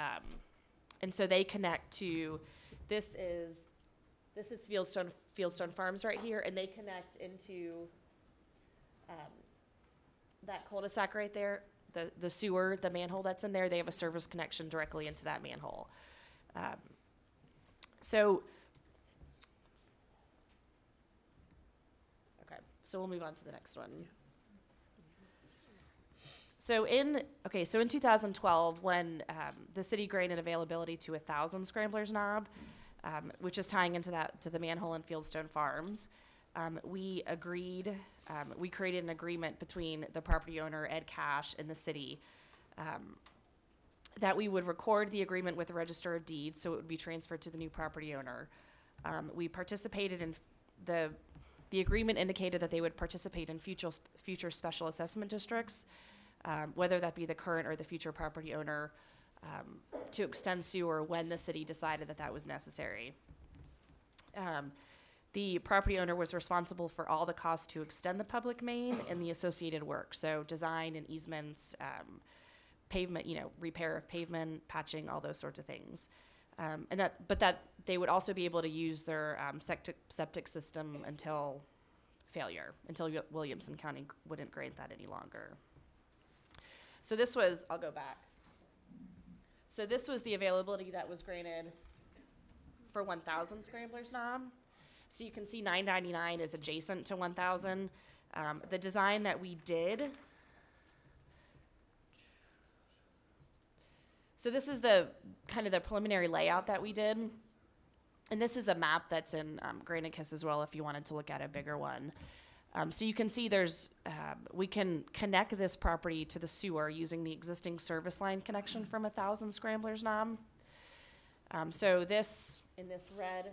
and so they connect to this is Fieldstone Farms right here, and they connect into that cul-de-sac right there, the sewer, the manhole that's in there. They have a service connection directly into that manhole. So we'll move on to the next one. So in 2012, when the city granted availability to 1,000 Scramblers Knob, which is tying into the manhole in Fieldstone Farms, we created an agreement between the property owner, Ed Cash, and the city that we would record the agreement with the Register of Deeds, so it would be transferred to the new property owner. We participated in the agreement indicated that they would participate in future special assessment districts, whether that be the current or the future property owner, to extend sewer when the city decided that was necessary. The property owner was responsible for all the costs to extend the public main and the associated work, so design and easements, pavement, repair of pavement, patching, all those sorts of things. But they would also be able to use their septic system until failure, until Williamson County wouldn't grant that any longer. So I'll go back. So this was the availability that was granted for 1,000 Scramblers Knob. So you can see 999 is adjacent to 1,000. The design that we did. So this is the preliminary layout that we did. And this is a map that's in Granicus as well if you wanted to look at a bigger one. So you can see we can connect this property to the sewer using the existing service line connection from 1,000 Scramblers Knob. So in this red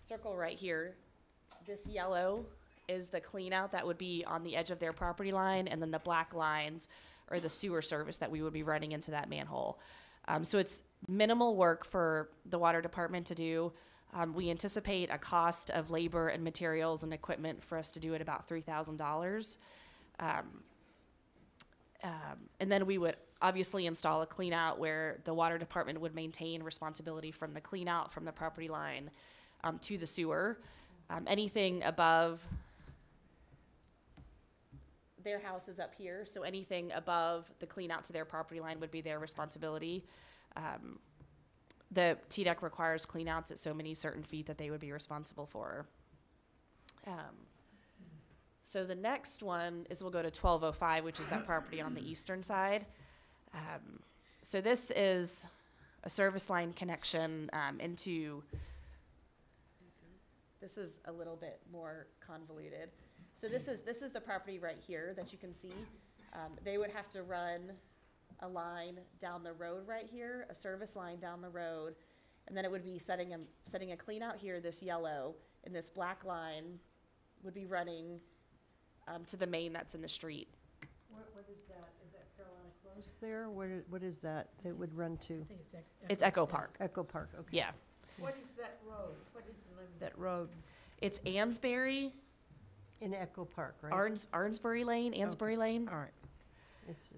circle right here, this yellow is the clean out that would be on the edge of their property line, and then the black lines or the sewer service that we would be running into that manhole. So it's minimal work for the water department to do. We anticipate a cost of labor and materials and equipment for us to do it about $3,000. And then we would obviously install a clean out where the water department would maintain responsibility from the clean out from the property line to the sewer. Anything above their house is up here, so anything above the clean out to their property line would be their responsibility. The TDEC requires clean outs at so many certain feet that they would be responsible for. So the next one is we'll go to 1205, which is that property on the eastern side. So this is a service line connection into, this is a little bit more convoluted. So this is the property right here that you can see. They would have to run a line down the road right here, a service line down the road, And then it would be setting a clean out here, this yellow, and this black line would be running to the main that's in the street. What is that? Is that Carolina Close there? What is that it would run to? It's Echo Park. Echo Park, okay. Yeah. What is that road? What is the name of that road? It's Ansbury, In Echo Park, right? Arnsbury Lane, Ansbury Lane. All right. It's,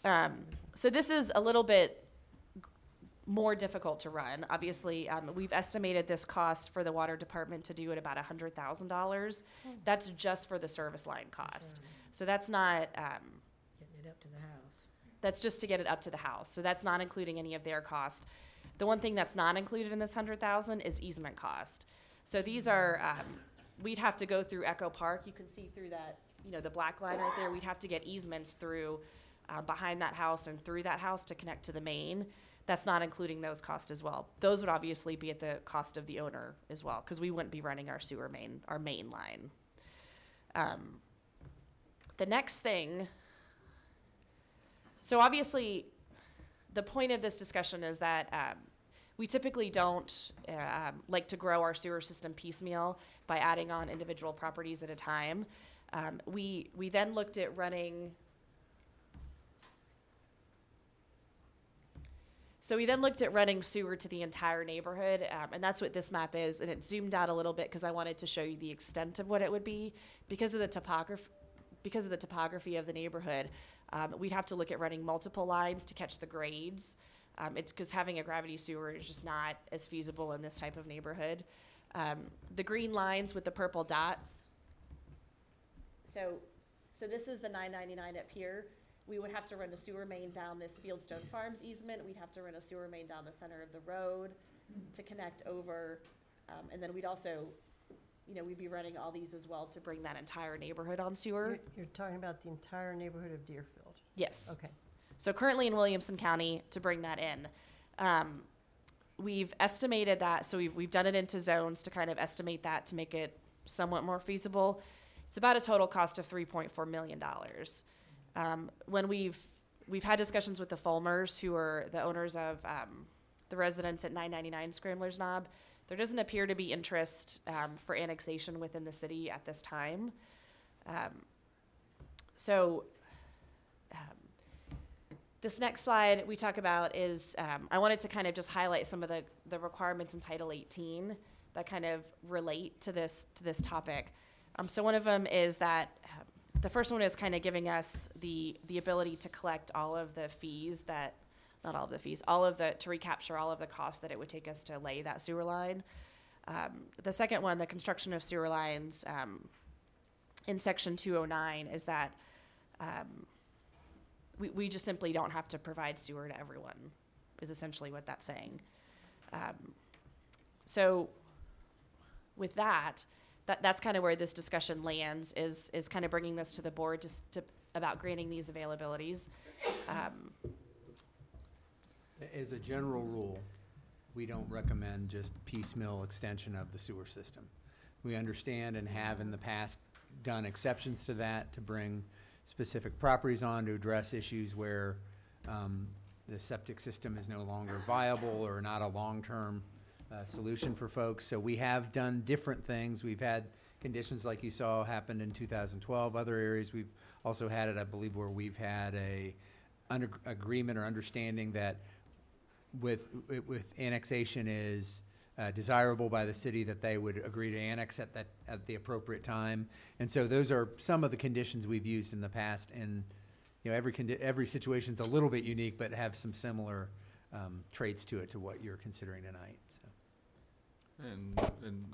yeah. So this is a little bit more difficult to run. Obviously, we've estimated this cost for the water department to do at about $100,000. That's just for the service line cost. So that's not, Getting it up to the house. that's just to get it up to the house. So that's not including any of their cost. The one thing that's not included in this $100,000 is easement cost. So these are, we'd have to go through Echo Park. You can see through that, the black line right there. We'd have to get easements through behind that house and through that house to connect to the main. That's not including those costs as well. Those would obviously be at the cost of the owner as well, because we wouldn't be running our main line. The next thing, so obviously, the point of this discussion is that we typically don't like to grow our sewer system piecemeal by adding on individual properties at a time. We then looked at running. So we then looked at running sewer to the entire neighborhood, and that's what this map is. And it zoomed out a little bit because I wanted to show you the extent of what it would be. Because of the topography of the neighborhood, we'd have to look at running multiple lines to catch the grades. It's because having a gravity sewer is just not as feasible in this type of neighborhood. The green lines with the purple dots. So this is the 999 up here. We would have to run a sewer main down this Fieldstone Farms easement. We'd have to run a sewer main down the center of the road to connect over. And then we'd also, we'd be running all these as well to bring that entire neighborhood on sewer. You're talking about the entire neighborhood of Deerfield? Yes. Okay. So currently in Williamson County, to bring that in, we've estimated that, so we've done it into zones to kind of estimate that to make it somewhat more feasible. It's about a total cost of $3.4 million. When we've had discussions with the Fulmers, who are the owners of the residents at 999 Scramblers Knob, there doesn't appear to be interest for annexation within the city at this time. This next slide we talk about is, I wanted to kind of just highlight some of the requirements in Title 18 that kind of relate to this topic. So one of them is that the first one is kind of giving us the ability to collect all of the fees to recapture all of the costs that it would take us to lay that sewer line. The second one, the construction of sewer lines, in section 209 is that we just simply don't have to provide sewer to everyone, is essentially what that's saying. So with that's kind of where this discussion lands, is kind of bringing this to the board about granting these availabilities. As a general rule, we don't recommend just piecemeal extension of the sewer system. We understand and have in the past done exceptions to that to bring specific properties on to address issues where the septic system is no longer viable or not a long-term solution for folks. So we have done different things. We've had conditions like you saw happened in 2012. Other areas we've also had it, I believe, where we've had a agreement or understanding that with annexation is desirable by the city, that they would agree to annex at the appropriate time. And so those are some of the conditions we've used in the past. And every situation's a little bit unique, but have some similar traits to it to what you're considering tonight. So. And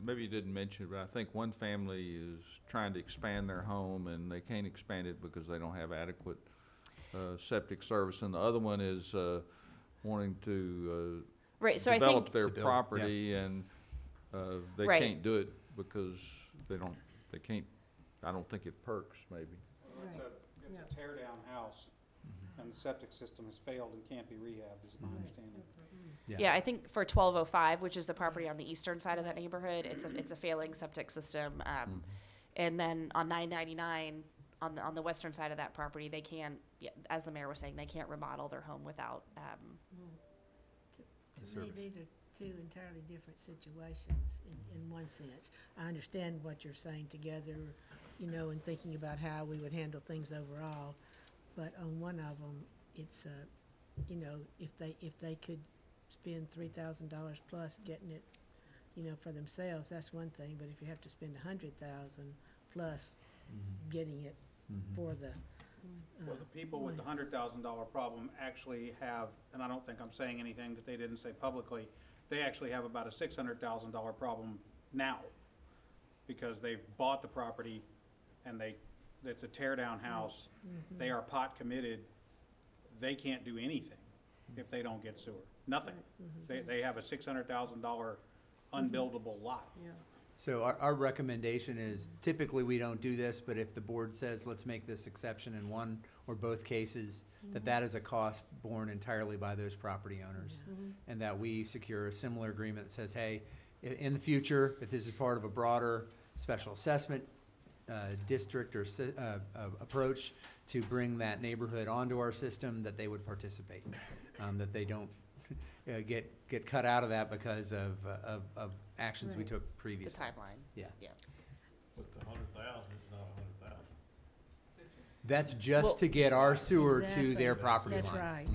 maybe you didn't mention it, but I think one family is trying to expand their home and they can't expand it because they don't have adequate septic service, and the other one is wanting to right, so develop I think their property, and they right. can't do it because they can't, I don't think it perks, maybe. It's a tear-down house, and the septic system has failed and can't be rehabbed, is my understanding. Yeah, I think for 1205, which is the property on the eastern side of that neighborhood, it's a failing septic system. And then on 999, on the western side of that property, they can't, as the mayor was saying, they can't remodel their home without. To me, these are two entirely different situations in one sense. I understand what you're saying together, you know, and thinking about how we would handle things overall. But on one of them, it's, you know, if they could spend $3,000 plus getting it, you know, for themselves, that's one thing. But if you have to spend $100,000 plus getting it for the, Well, the people with the $100,000 problem actually have, and I don't think I'm saying anything that they didn't say publicly, they actually have about a $600,000 problem now, because they've bought the property and it's a tear-down house, they are pot committed, they can't do anything if they don't get sewer, nothing. They have a $600,000 unbuildable lot. So our recommendation is, typically we don't do this, but if the board says, let's make this exception in one or both cases, that is a cost borne entirely by those property owners. And that we secure a similar agreement that says, hey, in the future, if this is part of a broader special assessment district or approach to bring that neighborhood onto our system, that they would participate. That they don't get cut out of that because of actions we took The previously. timeline. Yeah. But the 100,000 is not 100,000. That's just Well- to get our sewer to Exactly. their property line. that's right.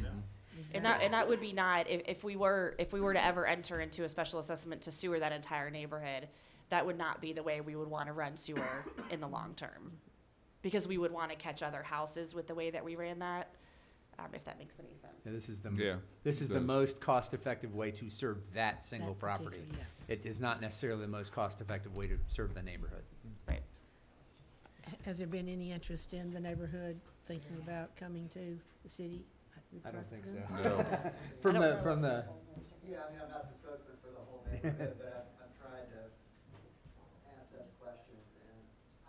And that would be not, if we were to ever enter into a special assessment to sewer that entire neighborhood, that would not be the way we would want to run sewer in the long term. Because we would want to catch other houses with the way that we ran that, if that makes any sense. Yeah, this is Yeah, this is it the does. most cost-effective way to serve that single That property. particular, It is not necessarily the most cost-effective way to serve the neighborhood. Right. Has there been any interest in the neighborhood thinking about coming to the city? I don't think so. No. From the, Yeah, I mean, I'm not the spokesman for the whole neighborhood, but I've tried to ask those questions, and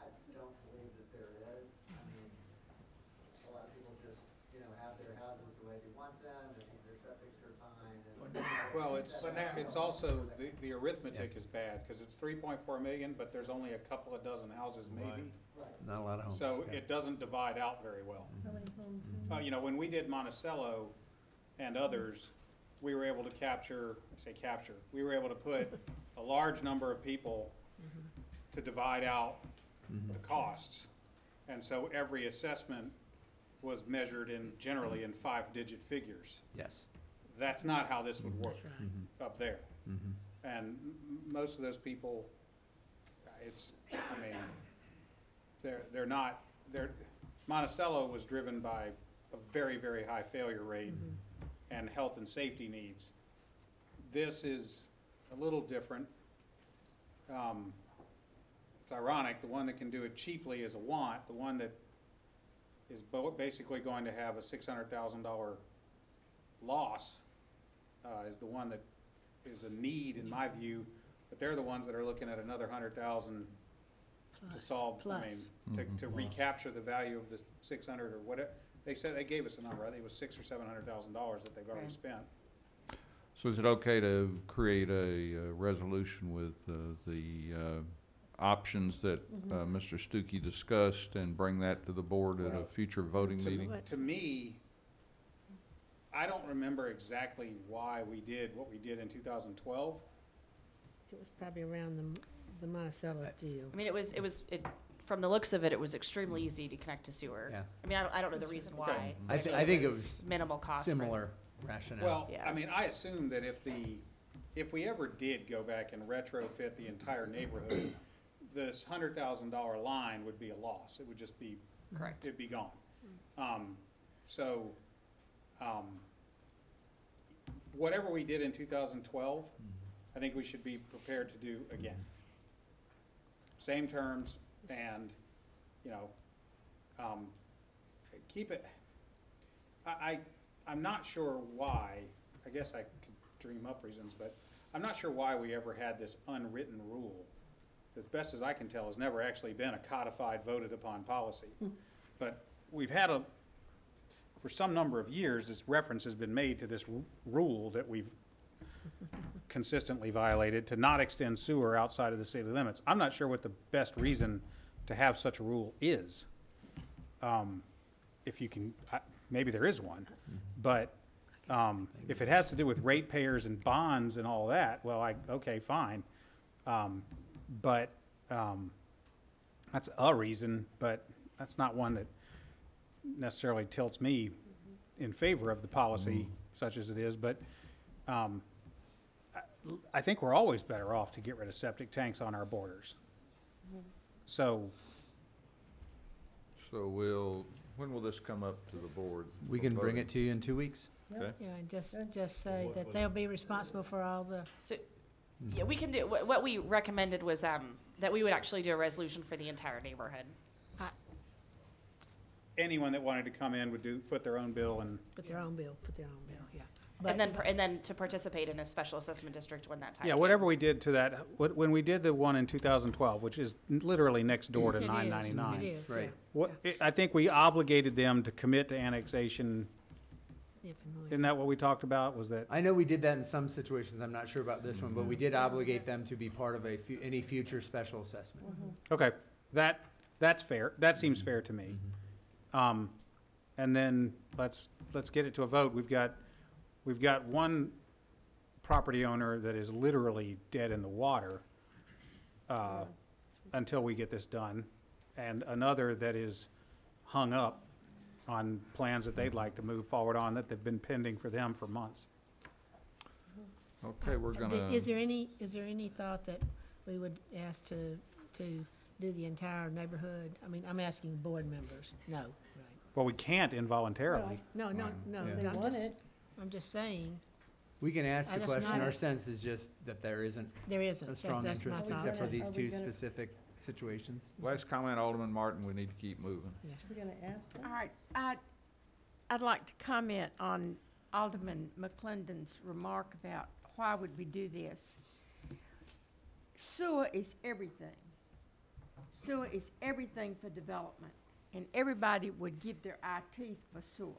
I don't believe that there is. I mean, a lot of people just, you know, have their houses the way they want them, they think their septics are fine, and. Well, it's also, the arithmetic is bad, because it's 3.4 million, but there's only a couple of dozen houses maybe. not a lot of homes. So yeah. it doesn't divide out very well. How many homes? You know, when we did Monticello and others, we were able to we were able to put a large number of people to divide out the costs. And so every assessment was measured generally in 5-digit figures. Yes. That's not how this would work That's right. up there. And most of those people, Monticello was driven by a very, very high failure rate and health and safety needs. This is a little different. It's ironic, the one that can do it cheaply is a want, the one that is basically going to have a $600,000 loss is the one that is a need in my view, but they're the ones that are looking at another 100,000 to Plus, solve, plus. to recapture the value of the 600 or whatever. They said, they gave us a number, I think it was $600,000 or $700,000 that they've already Right. spent. So is it okay to create a resolution with the options that Mr. Stuckey discussed and bring that to the board at a future voting meeting? To me, I don't remember exactly why we did what we did in 2012. It was probably around the Monticello deal. I mean, from the looks of it, it was extremely easy to connect to sewer. Yeah. I mean, I don't know the reason why. Okay. I think it was minimal cost. for- Similar rationale. Well, Yeah. I mean, I assume that if we ever did go back and retrofit the entire neighborhood, this $100,000 line would be a loss. It would just be, Correct. it'd be gone. Whatever we did in 2012, I think we should be prepared to do again. Same terms and, you know, keep it, I'm not sure why, I guess I could dream up reasons, but I'm not sure why we ever had this unwritten rule. As best as I can tell, has never actually been a codified, voted upon policy. But we've had for some number of years, this reference has been made to this rule that we've consistently violated, to not extend sewer outside of the city limits. I'm not sure what the best reason to have such a rule is. If you can, maybe there is one, but If it has to do with ratepayers and bonds and all that, well, okay, fine. But that's a reason, but that's not one that necessarily tilts me in favor of the policy such as it is. But I think we're always better off to get rid of septic tanks on our borders. So when will this come up to the board? We for can bring voting? it to you in 2 weeks. Okay. Yeah, and just say that they'll be responsible for all the, So, yeah, we can do, what we recommended was, that we would actually do a resolution for the entire neighborhood. anyone that wanted to come in would foot their own bill and. put their own bill, yeah. And then to participate in a special assessment district when that time Yeah, came. whatever we did to that, when we did the one in 2012, which is literally next door to It is, 999. It is, yeah. Right. I think we obligated them to commit to annexation. If and when. Isn't that what we talked about, was that? I know we did that in some situations, I'm not sure about this one, but we did obligate them to be part of any future special assessment. Okay, that's fair, that seems fair to me. And then let's get it to a vote. We've got one property owner that is literally dead in the water, until we get this done, and another that is hung up on plans that they'd like to move forward on that have been pending for them for months. Okay, we're gonna. Is there any thought that we would ask to do the entire neighborhood? I mean, I'm asking board members. No, right. Well, we can't involuntarily. No, Yeah. I'm want just, it. I'm just saying, We can ask the That's question, not our it. sense is just that there isn't there isn't. a strong That's my interest, thought. except for Are these we two gonna- specific situations. Last comment, Alderman Martin, we need to keep moving. Yes. We're gonna ask them? All right, I'd like to comment on Alderman McClendon's remark about why would we do this. Sewer is everything. Sewer is everything for development, and everybody would give their eye teeth for sewer.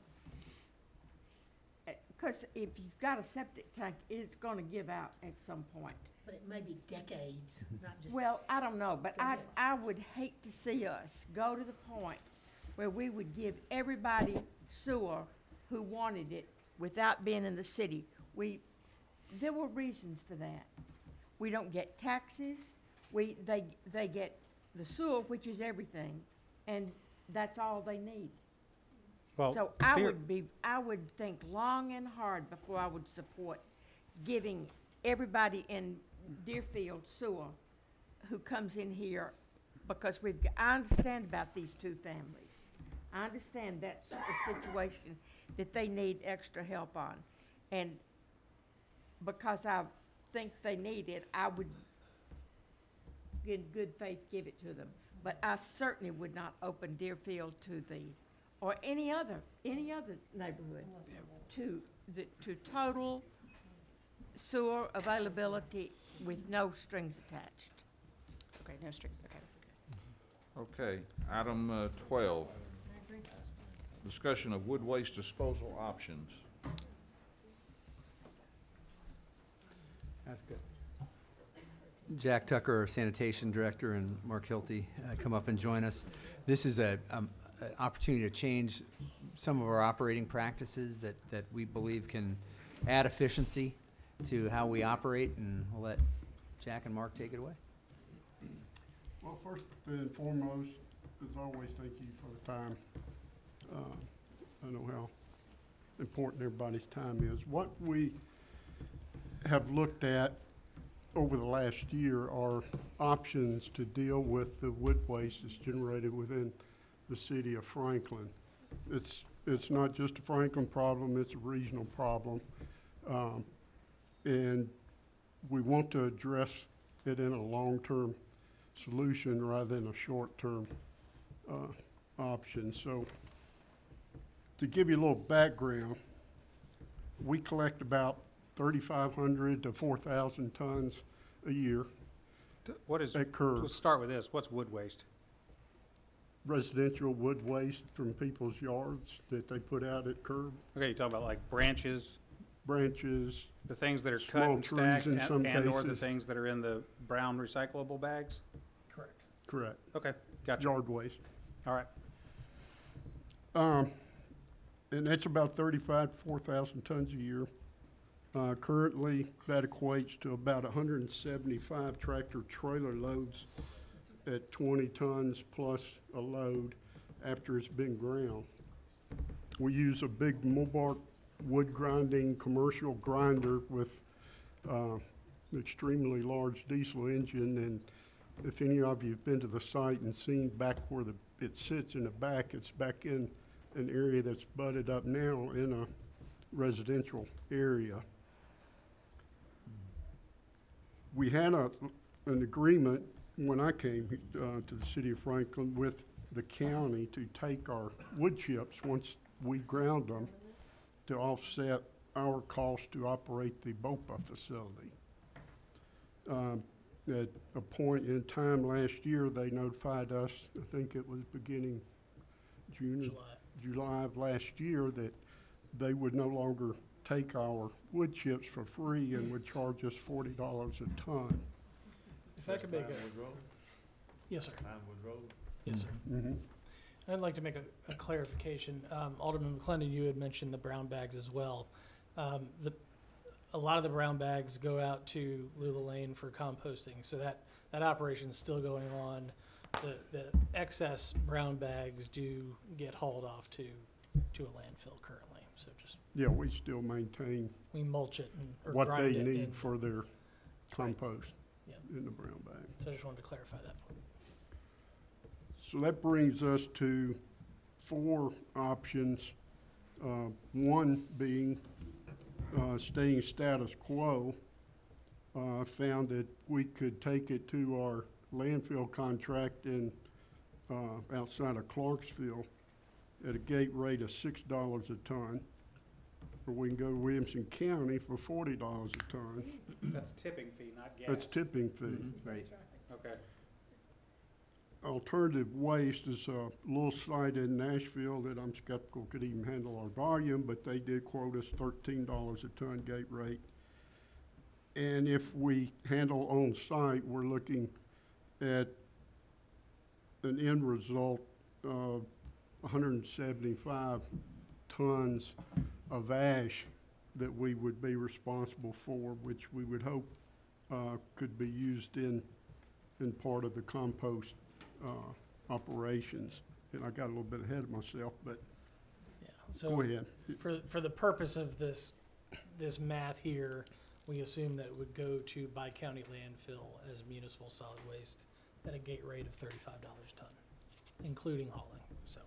Because if you've got a septic tank, it's gonna give out at some point. But it may be decades, not just. Well, I don't know, but Go ahead. I would hate to see us go to the point where we would give everybody sewer who wanted it without being in the city. There were reasons for that. We don't get taxes, they get the sewer, which is everything, and that's all they need. Well, So I would think long and hard before I would support giving everybody in Deerfield sewer who comes in here, because I understand about these two families. I understand that's a situation that they need extra help on. And because I think they need it, I would, in good faith, give it to them. But I certainly would not open Deerfield or any other neighborhood to total sewer availability with no strings attached. Okay, no strings, okay, that's okay. Okay, item 12. Discussion of wood waste disposal options. That's good. Jack Tucker, our sanitation director, and Mark Hilty come up and join us. This is an opportunity to change some of our operating practices that we believe can add efficiency to how we operate, and we'll let Jack and Mark take it away. Well, first and foremost, as always, thank you for the time. I know how important everybody's time is. What we have looked at over the last year are options to deal with the wood waste that's generated within the city of Franklin. It's not just a Franklin problem, it's a regional problem. And we want to address it in a long-term solution rather than a short-term option. So to give you a little background, we collect about 3,500 to 4,000 tons a year What is, at curb. let's start with this, what's wood waste? Residential wood waste from people's yards that they put out at curb, Okay, you're talking about like branches, branches, the things that are cut Small and trees stacked, in some and/or the cases. things that are in the brown recyclable bags? Correct. correct, Okay, gotcha, yard waste. all right. and that's about 4,000 tons a year. Currently, that equates to about 175 tractor trailer loads at 20 tons plus a load after it's been ground. We use a big Mobart wood grinding commercial grinder with an extremely large diesel engine, and if any of you have been to the site and seen back where it sits in the back, it's back in an area that's butted up now in a residential area. We had an agreement when I came to the city of Franklin with the county to take our wood chips once we ground them to offset our cost to operate the BOPA facility. At a point in time last year, they notified us, I think it was beginning July of last year, that they would no longer take our wood chips for free and would charge us $40 a ton. If I could make a, yes, sir. Yes, sir. Mm-hmm. I'd like to make a clarification. Alderman McClendon, you had mentioned the brown bags as well. A lot of the brown bags go out to Lula Lane for composting, so that operation is still going on. The excess brown bags do get hauled off to a landfill currently, so just. Yeah, we still maintain we mulch it and, or what grind they it need and, for their compost Yep. in the brown bag. So I just wanted to clarify that point. So that brings us to 4 options. One being staying status quo. Found that we could take it to our landfill contract in outside of Clarksville at a gate rate of $6 a ton. Or we can go to Williamson County for $40 a ton. That's tipping fee, not gas. That's tipping fee. Right. Okay. Alternative Waste is a little site in Nashville that I'm skeptical could even handle our volume, but they did quote us $13 a ton gate rate. And if we handle on site, we're looking at an end result of 175 tons of ash that we would be responsible for, which we would hope could be used in part of the compost operations. And I got a little bit ahead of myself, but Yeah. So go ahead. For the purpose of this math here, we assume that it would go to bi-county landfill as municipal solid waste at a gate rate of $35 a ton, including hauling, so.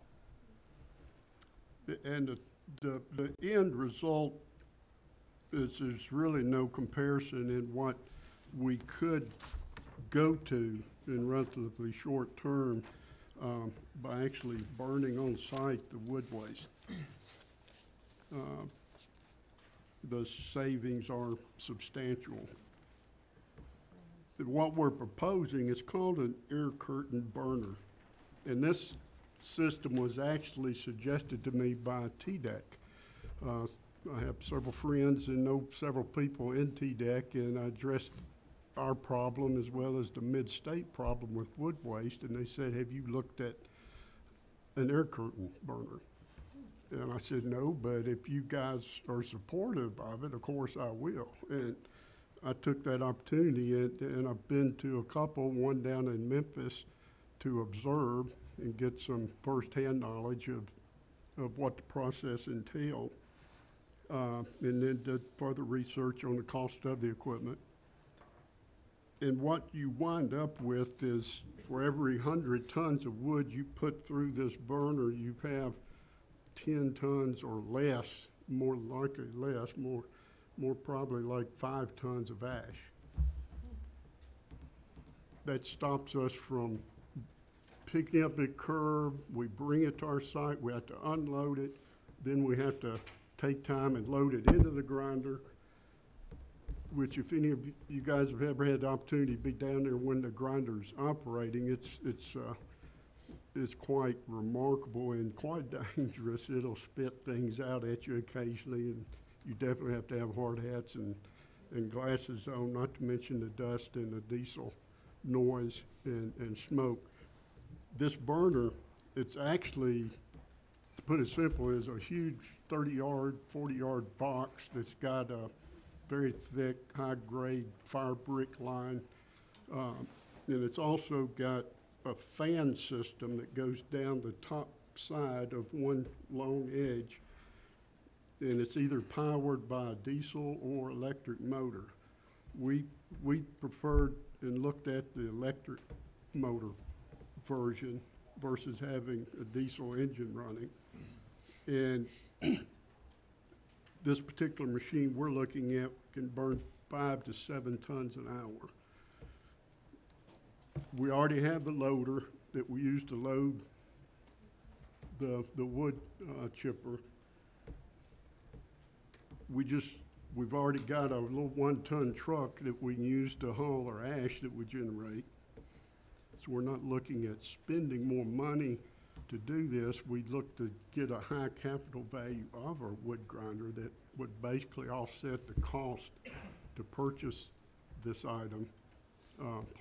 And the end result is there's really no comparison in what we could go to in relatively short term by actually burning on site the wood waste. The savings are substantial. And what we're proposing is called an air curtain burner. And this system was actually suggested to me by TDEC. I have several friends and know several people in TDEC, and I addressed our problem as well as the mid-state problem with wood waste, and they said, have you looked at an air curtain burner? And I said, no, but if you guys are supportive of it, of course I will. And I took that opportunity, and I've been to a couple, one down in Memphis, to observe and get some firsthand knowledge of what the process entailed. And then did further research on the cost of the equipment. And what you wind up with is for every 100 tons of wood you put through this burner, you have 10 tons or less, more likely less, more probably like 5 tons of ash. That stops us from picking up at curb, we bring it to our site, we have to unload it, then we have to take time and load it into the grinder, which if any of you guys have ever had the opportunity to be down there when the grinder's operating, it's quite remarkable and quite dangerous. It'll spit things out at you occasionally, and you definitely have to have hard hats and glasses on, not to mention the dust and the diesel noise and smoke. This burner, it's actually to put it simple, is a huge 30-yard, 40-yard box that's got a very thick, high-grade fire brick line. And it's also got a fan system that goes down the top side of one long edge. And it's either powered by a diesel or electric motor. We preferred and looked at the electric motor version versus having a diesel engine running. And this particular machine we're looking at can burn 5 to 7 tons an hour. We already have the loader that we use to load the wood chipper. We've already got a little 1-ton truck that we can use to haul our ash that we generate. So we're not looking at spending more money to do this. We look to get a high capital value of our wood grinder that would basically offset the cost to purchase this item,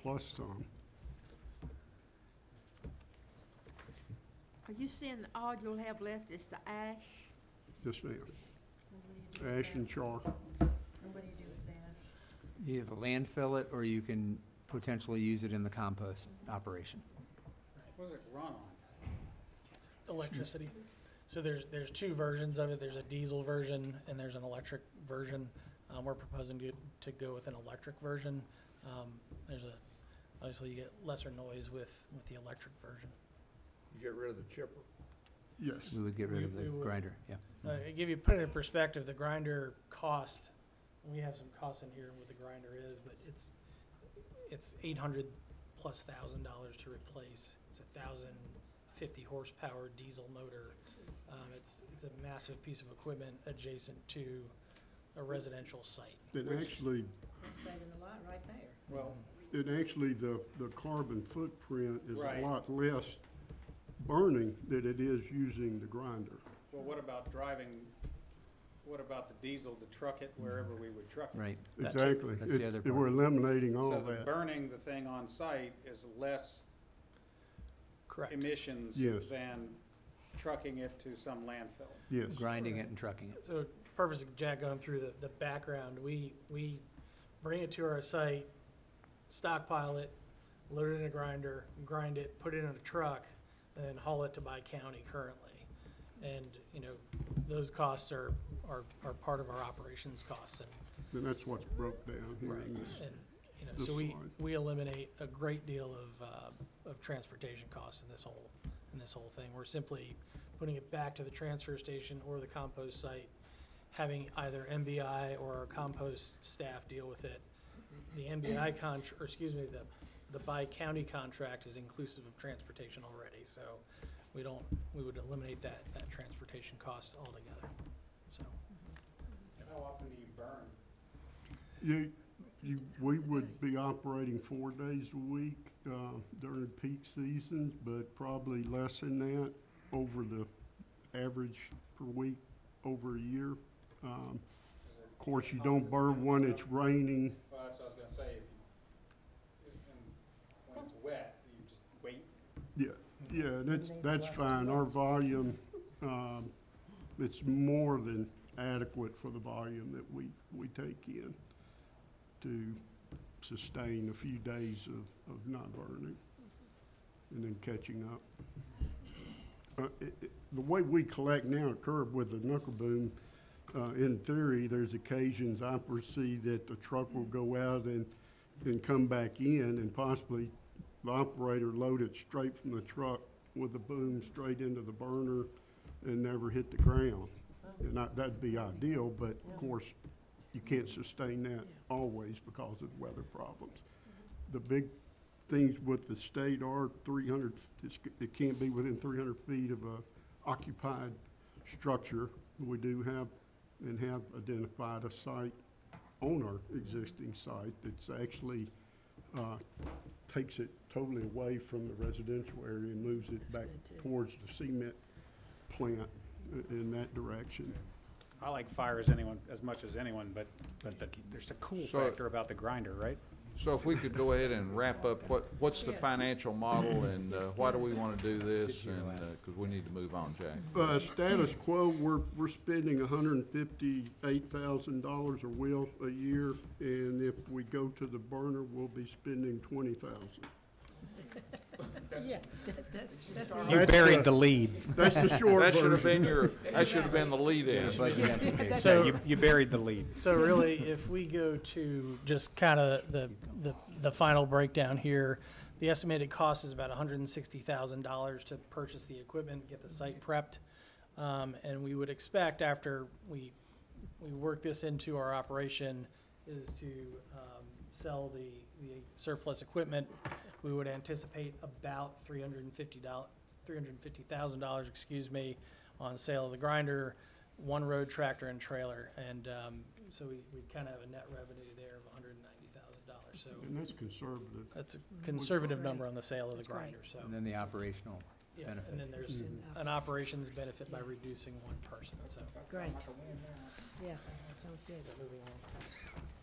plus some. Are you saying that all you'll have left is the ash? Yes, ma'am. Ash and char. And what do you do with that? You either landfill it, or you can potentially use it in the compost operation. What does it run on? Electricity. So there's two versions of it. There's a diesel version and there's an electric version. We're proposing to go with an electric version. Obviously you get lesser noise with the electric version. You get rid of the chipper? Yes. We would get rid of the We would. grinder, yeah. Put it in perspective, the grinder cost, we have some costs in here what the grinder is, but it's $800,000+ to replace. It's 1,050 horsepower diesel motor. It's a massive piece of equipment adjacent to a residential site. And actually, That's saving a lot right there. Well, the carbon footprint is Right. a lot less burning than it is using the grinder. well, what about the diesel to truck it wherever we would truck it? Right. Exactly. That's the other part. We're eliminating all So of the that. burning the thing on site is less Correct. emissions Yes. than trucking it to some landfill. Yes. Grinding it and trucking it. So purpose of Jack going through the background, we bring it to our site, stockpile it, load it in a grinder, grind it, put it in a truck, and then haul it to Bi-County currently. And, those costs are part of our operations costs. And that's what's broke down here in this. And, this so we slide. eliminate a great deal of transportation costs in this whole thing. We're simply putting it back to the transfer station or the compost site, having either MBI or our compost staff deal with it. The MBI the Bi-County contract is inclusive of transportation already, so we would eliminate that transportation cost altogether, so. How often do you burn? We would be operating 4 days a week during peak seasons, but probably less than that over the average per week over a year. Of course, you don't burn when it's raining. Well, that's what I was gonna say, when it's wet, you just wait. Yeah, that's fine. Our volume, it's more than adequate for the volume that we take in to sustain a few days of not burning and then catching up. The way we collect now at curb with the knuckle boom, in theory, there's occasions I perceive that the truck will go out and come back in and possibly the operator load it straight from the truck with the boom straight into the burner and never hit the ground. And that'd be ideal, but of course, you can't sustain that always because of weather problems. The big things with the state are 300, it can't be within 300 feet of a occupied structure. We do have identified a site on our existing site that's actually takes it totally away from the residential area and moves it back towards the cement plant in that direction. I like fire as much as anyone, but there's a cool So- factor about the grinder, right? So if we could go ahead and wrap up, what's the financial model and why do we want to do this? And, because we need to move on, Jack. Status quo, we're spending $158,000 or will a year, and if we go to the burner, we'll be spending $20,000. Yeah, that's the. You buried the lead. That's the short That should have version. been that should have been the lead in. So you buried the lead. So really, if we go to just kind of the final breakdown here, the estimated cost is about $160,000 to purchase the equipment, get the site prepped. And we would expect after we work this into our operation is to sell the surplus equipment. We would anticipate about $350,000, excuse me, on sale of the grinder, one road tractor and trailer. And so we kind of have a net revenue there of $190,000. So And that's conservative. that's a conservative number on the sale of the grinder, so. And then the operational Yeah, benefit. and then there's an operations benefit by reducing one person, so. Great. Yeah, sounds good.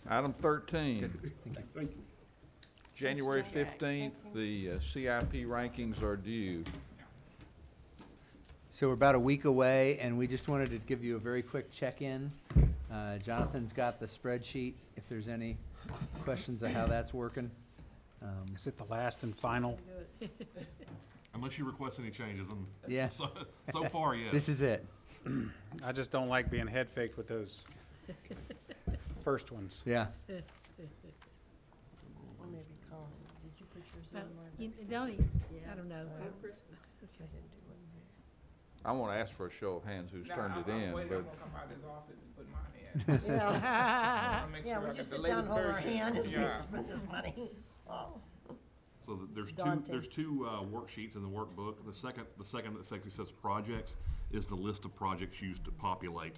Item 13, Thank you. January 15th, the CIP rankings are due. So we're about a week away, and we just wanted to give you a very quick check-in. Jonathan's got the spreadsheet, if there's any questions of how that's working. Is it the last and final? Unless you request any changes, and Yeah. so far, yes. This is it. I just don't like being head faked with those first ones. Yeah. Or maybe Colin, did you put yours Well, in, Margaret? the only, I don't know. Okay. I want to ask for a show of hands who's turned it in, but I'm gonna come out of this office and put mine in. Yeah, Make yeah, sure I we got just the sit down and latest hold our version. hand as we Yeah. spend this money. Oh. So It's daunting. there's two worksheets in the workbook. The second that actually says projects is the list of projects used to populate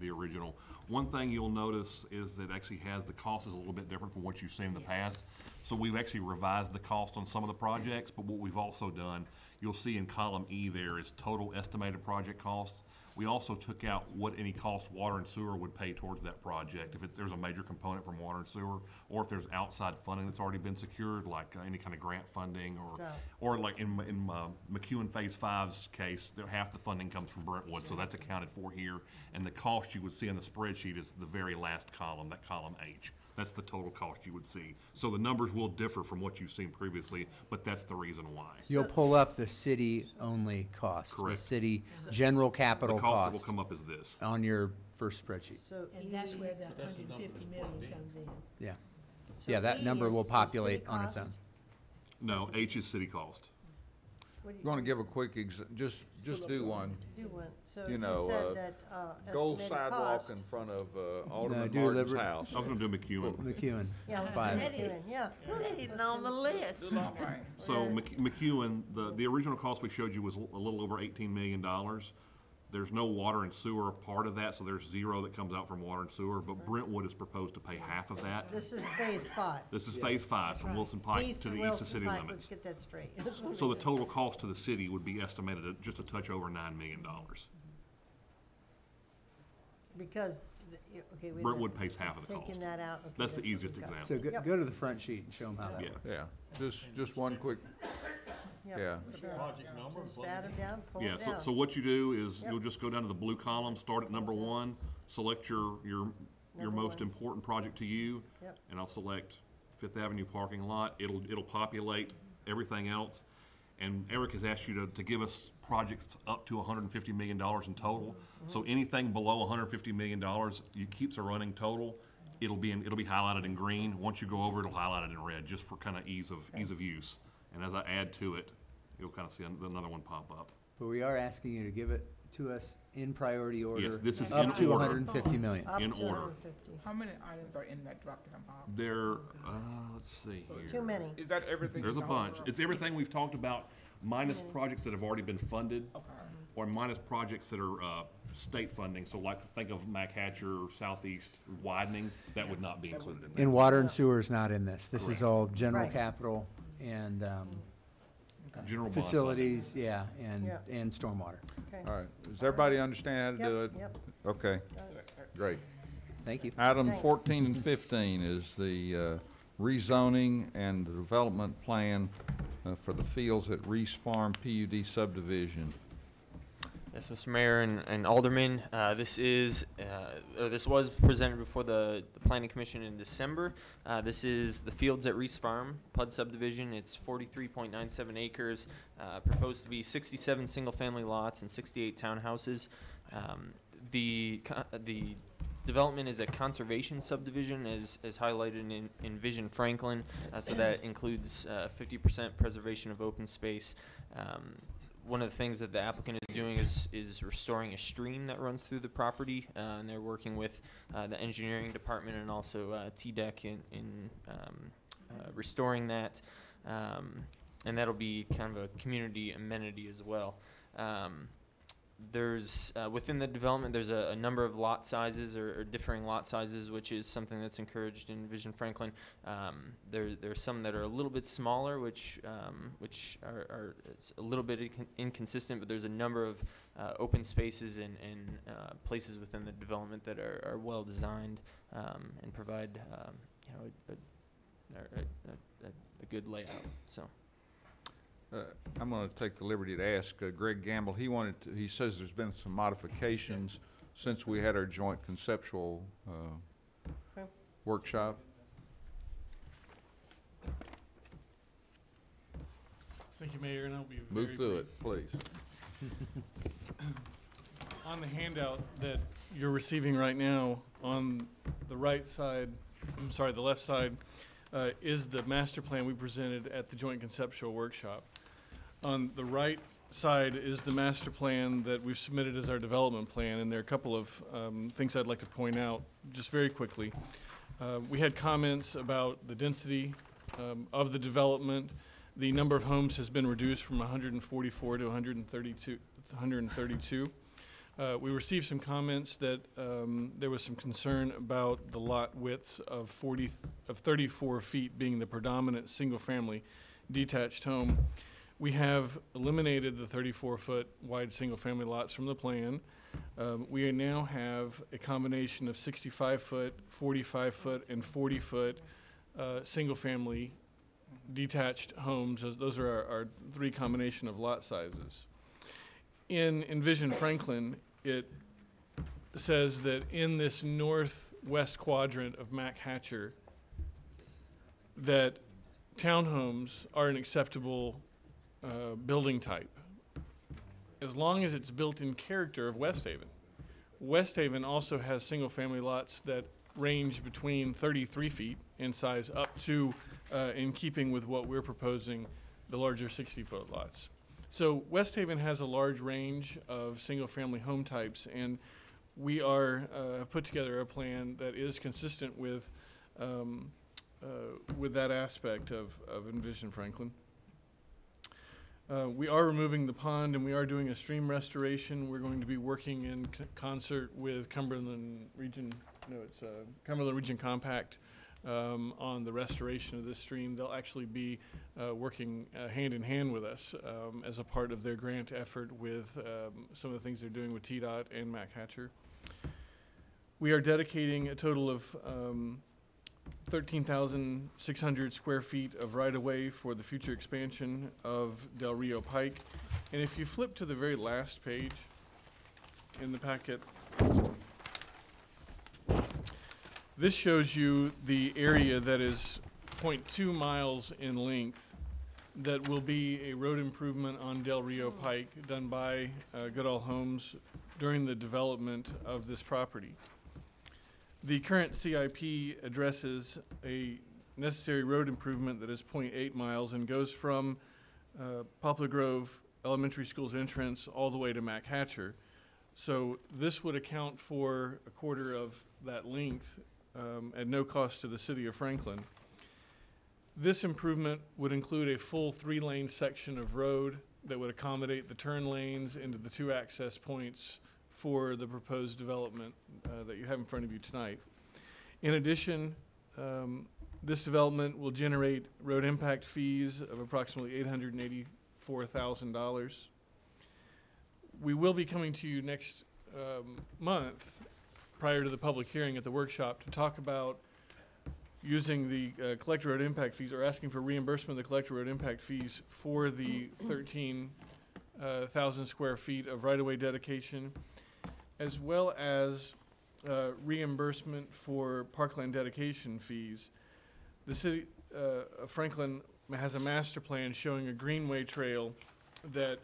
the original. One thing you'll notice is that it actually has the cost is a little bit different from what you've seen in the past. So we've actually revised the cost on some of the projects, but what we've also done, you'll see in column E there is total estimated project cost. We also took out what any cost water and sewer would pay towards that project. If there's a major component from water and sewer, or if there's outside funding that's already been secured, like any kind of grant funding, or like in McEwen Phase 5's case, half the funding comes from Brentwood, so that's accounted for here. And the cost you would see on the spreadsheet is the very last column, that column H. That's the total cost you would see. So the numbers will differ from what you've seen previously, but that's the reason why. You'll pull up the city-only cost. Correct. The city general capital The cost cost. that will come up is this. On your first spreadsheet. So And that's E- where the 150 million comes in. Yeah. so Yeah, that E number is- will is populate city on its cost? own. No, H is city cost. What do you- going to give a quick, just do one. Do one. So You you know, said that, Gold estimated sidewalk cost. in front of Alderman do Martin's Liber- house. I was gonna do McEwen. McEwen. Yeah, let's do Five. McEwen, yeah. That isn't on the list. So McEwen, the original cost we showed you was a little over $18 million. There's no water and sewer part of that, so there's zero that comes out from water and sewer, but Brentwood is proposed to pay half of that. This is phase 5. This is Phase 5 from Wilson Pike East to of the east of Wilson city Pike, limits. let's get that straight. So the total cost to the city would be estimated at just a touch over $9 million. Because, okay, wait a Brentwood minute. pays half of the cost. Taking that out, okay. That's the what easiest we've got. example. So Yep. go to the front sheet and show them how that Yeah. works. Yeah, just one quick, Yep, yeah. sure. Project number, Just add them down, pull Yeah, it so, down. so what you do is Yep. you'll just go down to the blue column, start at number 1, select your Number most 1. important project to you. Yep. And I'll select Fifth Avenue parking lot. It'll populate everything else. And Eric has asked you to give us projects up to $150 million in total. So anything below $150 million, you keeps a running total. It'll be highlighted in green. Once you go over, it'll highlight it in red, just for kind of ease of use. And as I add to it, you'll kind of see another one pop up. But we are asking you to give it to us in priority order. this is in Up to order. 150 million. Up in to order. 150. How many items are in that drop-down box? There, let's see here. Too many. Is that everything? There's a in the whole bunch. world? It's everything we've talked about, minus projects that have already been funded, Okay. or minus projects that are state funding. So like, think of Mac Hatcher, Southeast widening, that would not be included in there. And water and sewer is not in this. This is Correct. all general Right. capital and General bond facilities, yeah, Yeah. and stormwater. Okay. All right, does everybody understand how to do it? Yep, Okay, great. Thank you. Item Thanks. 14 and 15 is the rezoning and the development plan for the fields at Reese Farm PUD subdivision. Yes, Mr. Mayor and Alderman, this was presented before the Planning Commission in December. This is the fields at Reese Farm, PUD subdivision. It's 43.97 acres, proposed to be 67 single-family lots and 68 townhouses. The development is a conservation subdivision, as highlighted in Vision Franklin, so that includes 50% preservation of open space. One of the things that the applicant is doing is restoring a stream that runs through the property, and they're working with the engineering department and also TDEC in restoring that, and that'll be kind of a community amenity as well. There's within the development, there's a number of lot sizes or differing lot sizes, which is something that's encouraged in Vision Franklin. There's some that are a little bit smaller, which are it's a little bit inconsistent, but there's a number of open spaces and places within the development that are well designed and provide a good layout. So. I'm going to take the liberty to ask Greg Gamble. He says there's been some modifications since we had our joint conceptual workshop. Thank you, Mayor, and I'll be Move very through brief. it, please. On the handout that you're receiving right now, on the right side, I'm sorry, the left side, is the master plan we presented at the joint conceptual workshop. On the right side is the master plan that we've submitted as our development plan, and there are a couple of things I'd like to point out just very quickly. We had comments about the density of the development. The number of homes has been reduced from 144 to 132. We received some comments that there was some concern about the lot widths of 34 feet being the predominant single-family detached home. We have eliminated the 34-foot wide single-family lots from the plan. We now have a combination of 65-foot, 45-foot, and 40-foot single-family detached homes. Those are our three combination of lot sizes. In Vision Franklin, it says that in this northwest quadrant of Mac Hatcher, that townhomes are an acceptable building type, as long as it's built in character of West Haven. West Haven also has single-family lots that range between 33 feet in size up to, in keeping with what we're proposing, the larger 60-foot lots. So West Haven has a large range of single-family home types, and we are put together a plan that is consistent with that aspect of Envision Franklin. We are removing the pond, and we are doing a stream restoration. We're going to be working in concert with Cumberland Region Compact on the restoration of this stream. They'll actually be working hand in hand with us as a part of their grant effort with some of the things they're doing with TDOT and Mac Hatcher. We are dedicating a total of 13,600 square feet of right-of-way for the future expansion of Del Rio Pike. And if you flip to the very last page in the packet, this shows you the area that is 0.2 miles in length that will be a road improvement on Del Rio Pike done by Goodall Homes during the development of this property. The current CIP addresses a necessary road improvement that is 0.8 miles and goes from Poplar Grove Elementary School's entrance all the way to Mac Hatcher. So this would account for a quarter of that length at no cost to the city of Franklin. This improvement would include a full 3-lane section of road that would accommodate the turn lanes into the 2 access points for the proposed development that you have in front of you tonight. In addition, this development will generate road impact fees of approximately $884,000. We will be coming to you next month, prior to the public hearing at the workshop, to talk about using the collector road impact fees, or asking for reimbursement of the collector road impact fees for the 13,000 square feet of right-of-way dedication, as well as reimbursement for parkland dedication fees. The city of Franklin has a master plan showing a greenway trail that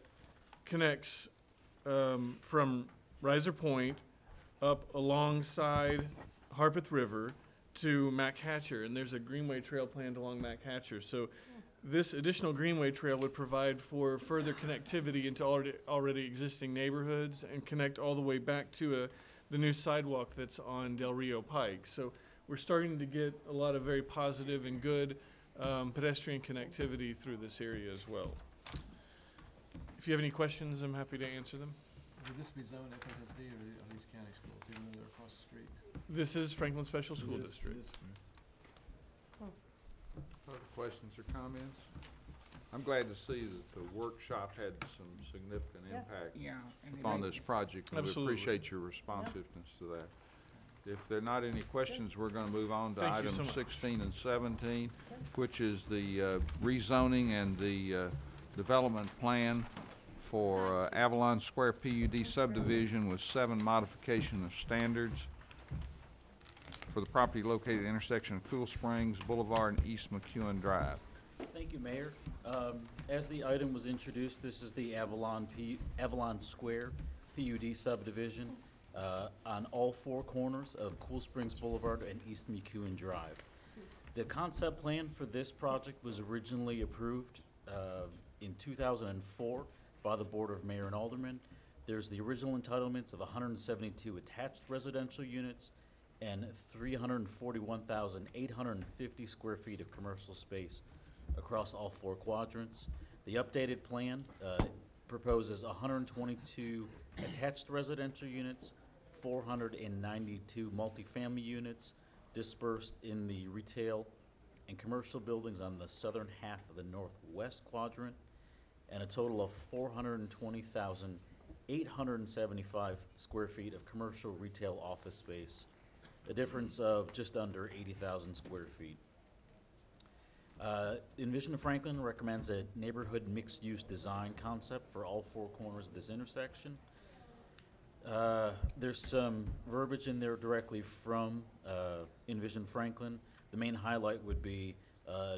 connects from Riser Point up alongside Harpeth River to Mac Hatcher, and there's a greenway trail planned along Mac Hatcher. So this additional greenway trail would provide for further connectivity into already existing neighborhoods and connect all the way back to the new sidewalk that's on Del Rio Pike. So we're starting to get a lot of very positive and good pedestrian connectivity through this area as well. If you have any questions, I'm happy to answer them. Would this be zoned FSSD or are these county schools, even though they're across the street? This is Franklin Special School It is, District. it is. Other questions or comments? I'm glad to see that the workshop had some significant Yeah. impact Yeah. and on this project, and we Absolutely. appreciate your responsiveness to that. If there are not any questions, we're gonna move on to Thank you items so much. 16 and 17, which is the rezoning and the development plan for Avalon Square PUD subdivision with 7 modification of standards for the property located at the intersection of Cool Springs Boulevard and East McEwen Drive. Thank you, Mayor. As the item was introduced, this is the Avalon Square PUD subdivision on all 4 corners of Cool Springs Boulevard and East McEwen Drive. The concept plan for this project was originally approved in 2004 by the Board of Mayor and Aldermen. There's the original entitlements of 172 attached residential units and 341,850 square feet of commercial space across all 4 quadrants. The updated plan proposes 122 attached residential units, 492 multifamily units dispersed in the retail and commercial buildings on the southern half of the northwest quadrant, and a total of 420,875 square feet of commercial retail office space, a difference of just under 80,000 square feet. Envision Franklin recommends a neighborhood mixed-use design concept for all 4 corners of this intersection. There's some verbiage in there directly from Envision Franklin. The main highlight would be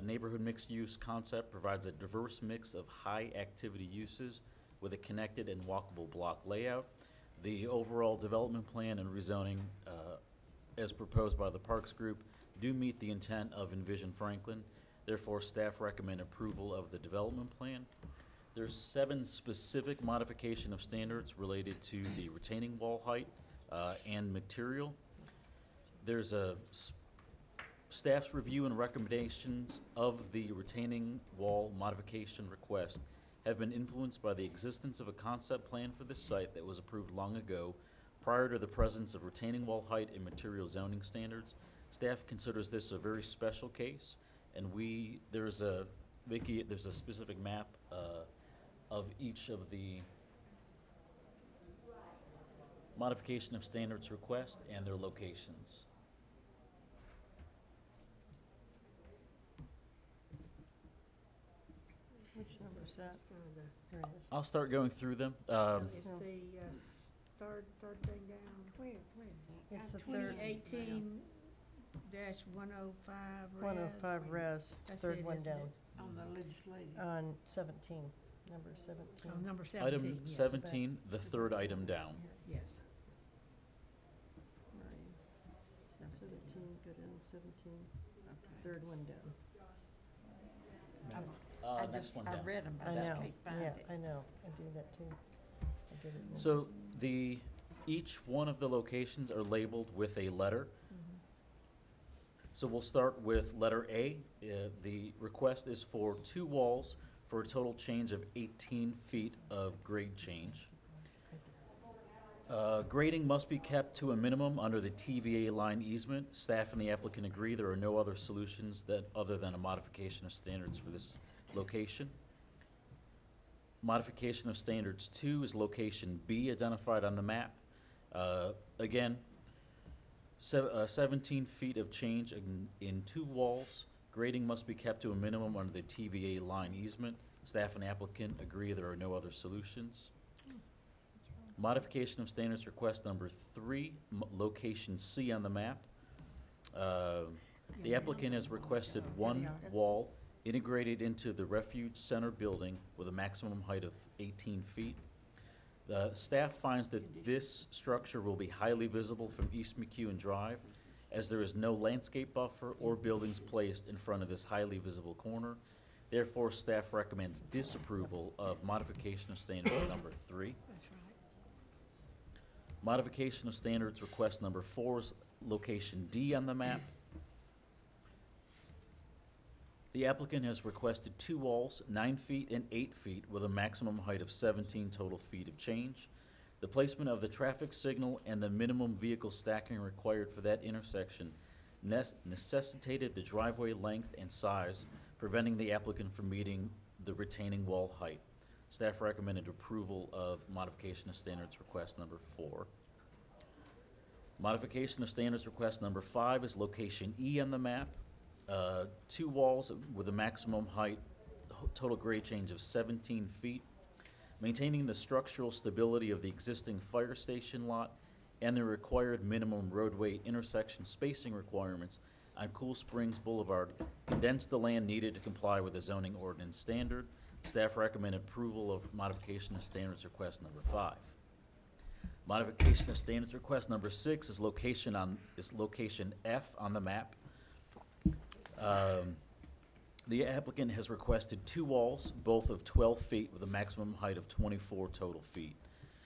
neighborhood mixed-use concept provides a diverse mix of high-activity uses with a connected and walkable block layout. The overall development plan and rezoning, as proposed by the Parks Group, do meet the intent of Envision Franklin. Therefore, staff recommend approval of the development plan. There's 7 specific modification of standards related to the retaining wall height and material. There's a staff's review and recommendations of the retaining wall modification request have been influenced by the existence of a concept plan for this site that was approved long ago prior to the presence of retaining wall height and material zoning standards. Staff considers this a very special case, and there's a specific map of each of the modification of standards request and their locations. Which number is that? Here it is. I'll start going through them. It's the third thing down. Where is that? It's the third. 2018-105 res. 105 res, That's third it, one isn't down. it? On the legislative. On 17, number 17. Oh, number 17, Item yes. 17, the third item down. Yes. 17, go down 17, third one down. Next one down. read them, I know, yeah, I know, I do that too. I get it mixed. So each one of the locations are labeled with a letter. So we'll start with letter A. The request is for 2 walls for a total change of 18 feet of grade change. Grading must be kept to a minimum under the TVA line easement. Staff and the applicant agree there are no other solutions other than a modification of standards for this location. Modification of standards 2 is location B identified on the map. Again, 17 feet of change in 2 walls. Grading must be kept to a minimum under the TVA line easement. Staff and applicant agree there are no other solutions. Modification of standards request number 3, location C on the map. The applicant has requested one wall integrated into the refuge center building with a maximum height of 18 feet. The staff finds that this structure will be highly visible from East McEwen Drive, as there is no landscape buffer or buildings placed in front of this highly visible corner. Therefore, staff recommends disapproval of modification of standards number 3. Modification of standards request number 4 is location D on the map. The applicant has requested 2 walls, 9 feet and 8 feet, with a maximum height of 17 total feet of change. The placement of the traffic signal and the minimum vehicle stacking required for that intersection necessitated the driveway length and size, preventing the applicant from meeting the retaining wall height. Staff recommended approval of modification of standards request number 4. Modification of standards request number 5 is location E on the map. 2 walls with a maximum height, total grade change of 17 feet, maintaining the structural stability of the existing fire station lot and the required minimum roadway intersection spacing requirements on Cool Springs Boulevard, condense the land needed to comply with the zoning ordinance standard. Staff recommend approval of modification of standards request number 5. Modification of standards request number 6 is location F on the map. The applicant has requested 2 walls, both of 12 feet with a maximum height of 24 total feet.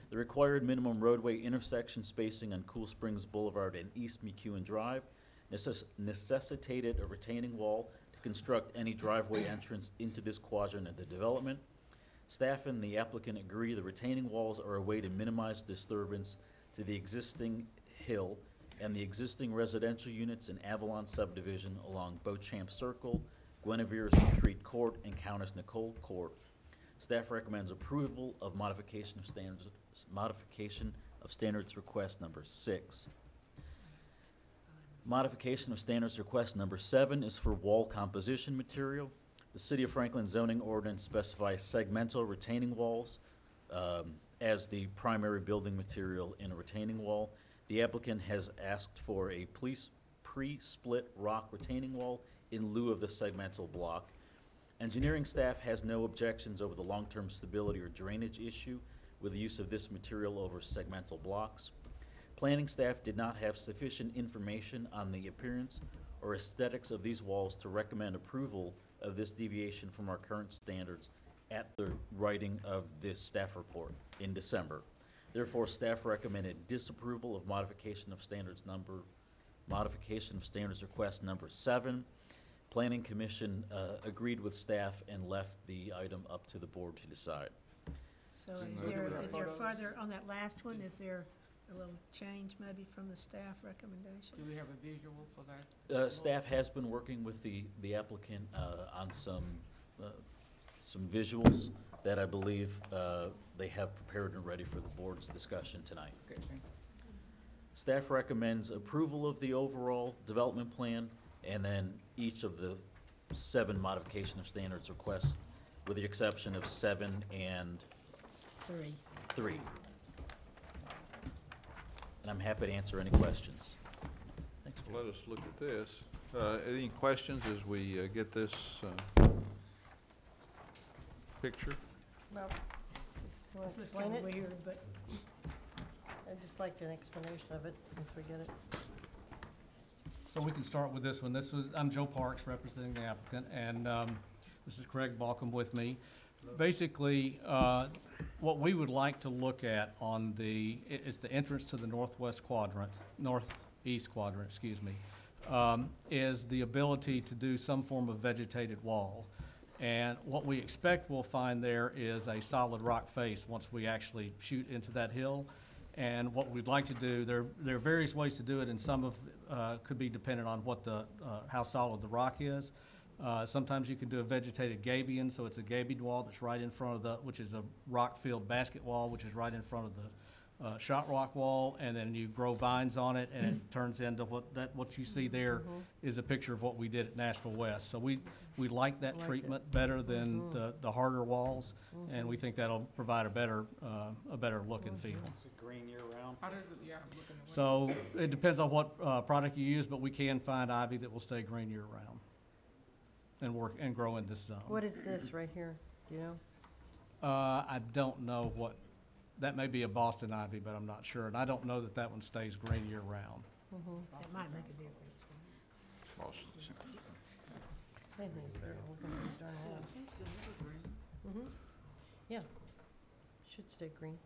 The required minimum roadway intersection spacing on Cool Springs Boulevard and East McEwen Drive necessitated a retaining wall to construct any driveway entrance into this quadrant of the development. Staff and the applicant agree the retaining walls are a way to minimize disturbance to the existing hill and the existing residential units in Avalon subdivision along Beauchamp Circle, Guinevere's Retreat Court, and Countess Nicole Court. Staff recommends approval of modification of standards request number 6. Modification of standards request number 7 is for wall composition material. The City of Franklin zoning ordinance specifies segmental retaining walls as the primary building material in a retaining wall. The applicant has asked for a pre-split rock retaining wall in lieu of the segmental block. Engineering staff has no objections over the long-term stability or drainage issue with the use of this material over segmental blocks. Planning staff did not have sufficient information on the appearance or aesthetics of these walls to recommend approval of this deviation from our current standards at the writing of this staff report in December. Therefore, staff recommended disapproval of modification of standards request number 7. Planning Commission agreed with staff and left the item up to the board to decide. So is there further, on that last one, is there a little change maybe from the staff recommendation? Do we have a visual for that? Staff has been working with the applicant on some visuals that I believe they have prepared and ready for the board's discussion tonight. Okay, thank you. Staff recommends approval of the overall development plan and then each of the 7 modification of standards requests, with the exception of 7 and 3. And I'm happy to answer any questions. Thanks. Let us look at this. Any questions as we get this picture? Well, you want to This is explain kinda it? weird, but I'd just like an explanation of it once we get it. So we can start with this one. I'm Joe Parks representing the applicant, and this is Craig Balcom with me. Basically, what we would like to look at on it's the entrance to the northeast quadrant, excuse me, is the ability to do some form of vegetated wall. And what we expect we'll find there is a solid rock face once we actually shoot into that hill. And what we'd like to do, there are various ways to do it, and some of could be dependent on what how solid the rock is. Sometimes you can do a vegetated gabion, so it's a gabied wall that's right in front of which is a rock-filled basket wall, which is right in front of shot rock wall, and then you grow vines on it, and it turns into what you see there is a picture of what we did at Nashville West. So we like that Like it. treatment better than the harder walls, and we think that'll provide a better look and feel. Is it green year-round? How does it, yeah, I'm looking at. So it depends on what product you use, but we can find ivy that will stay green year-round and work and grow in this zone. What is this right here? Do you know? I don't know what, that may be a Boston ivy, but I'm not sure. And I don't know that that one stays green year-round. That might make a difference. Anything's there, we're gonna use darn house. Yeah, should stay green.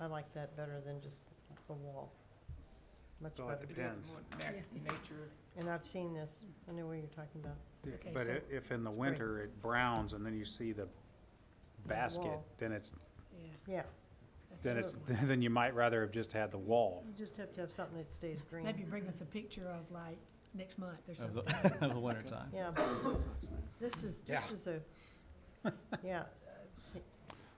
I like that better than just the wall. Much So better. it depends. Nature. And I've seen this, I know what you're talking about. Okay, But so- if in the winter it browns and then you see the basket, wall. then it's, Yeah. Yeah, then you might rather have just had the wall. you just have to have something that stays green. Maybe bring us a picture of like next month or Of something. the, of the winter time. Yeah, this is a, yeah. see-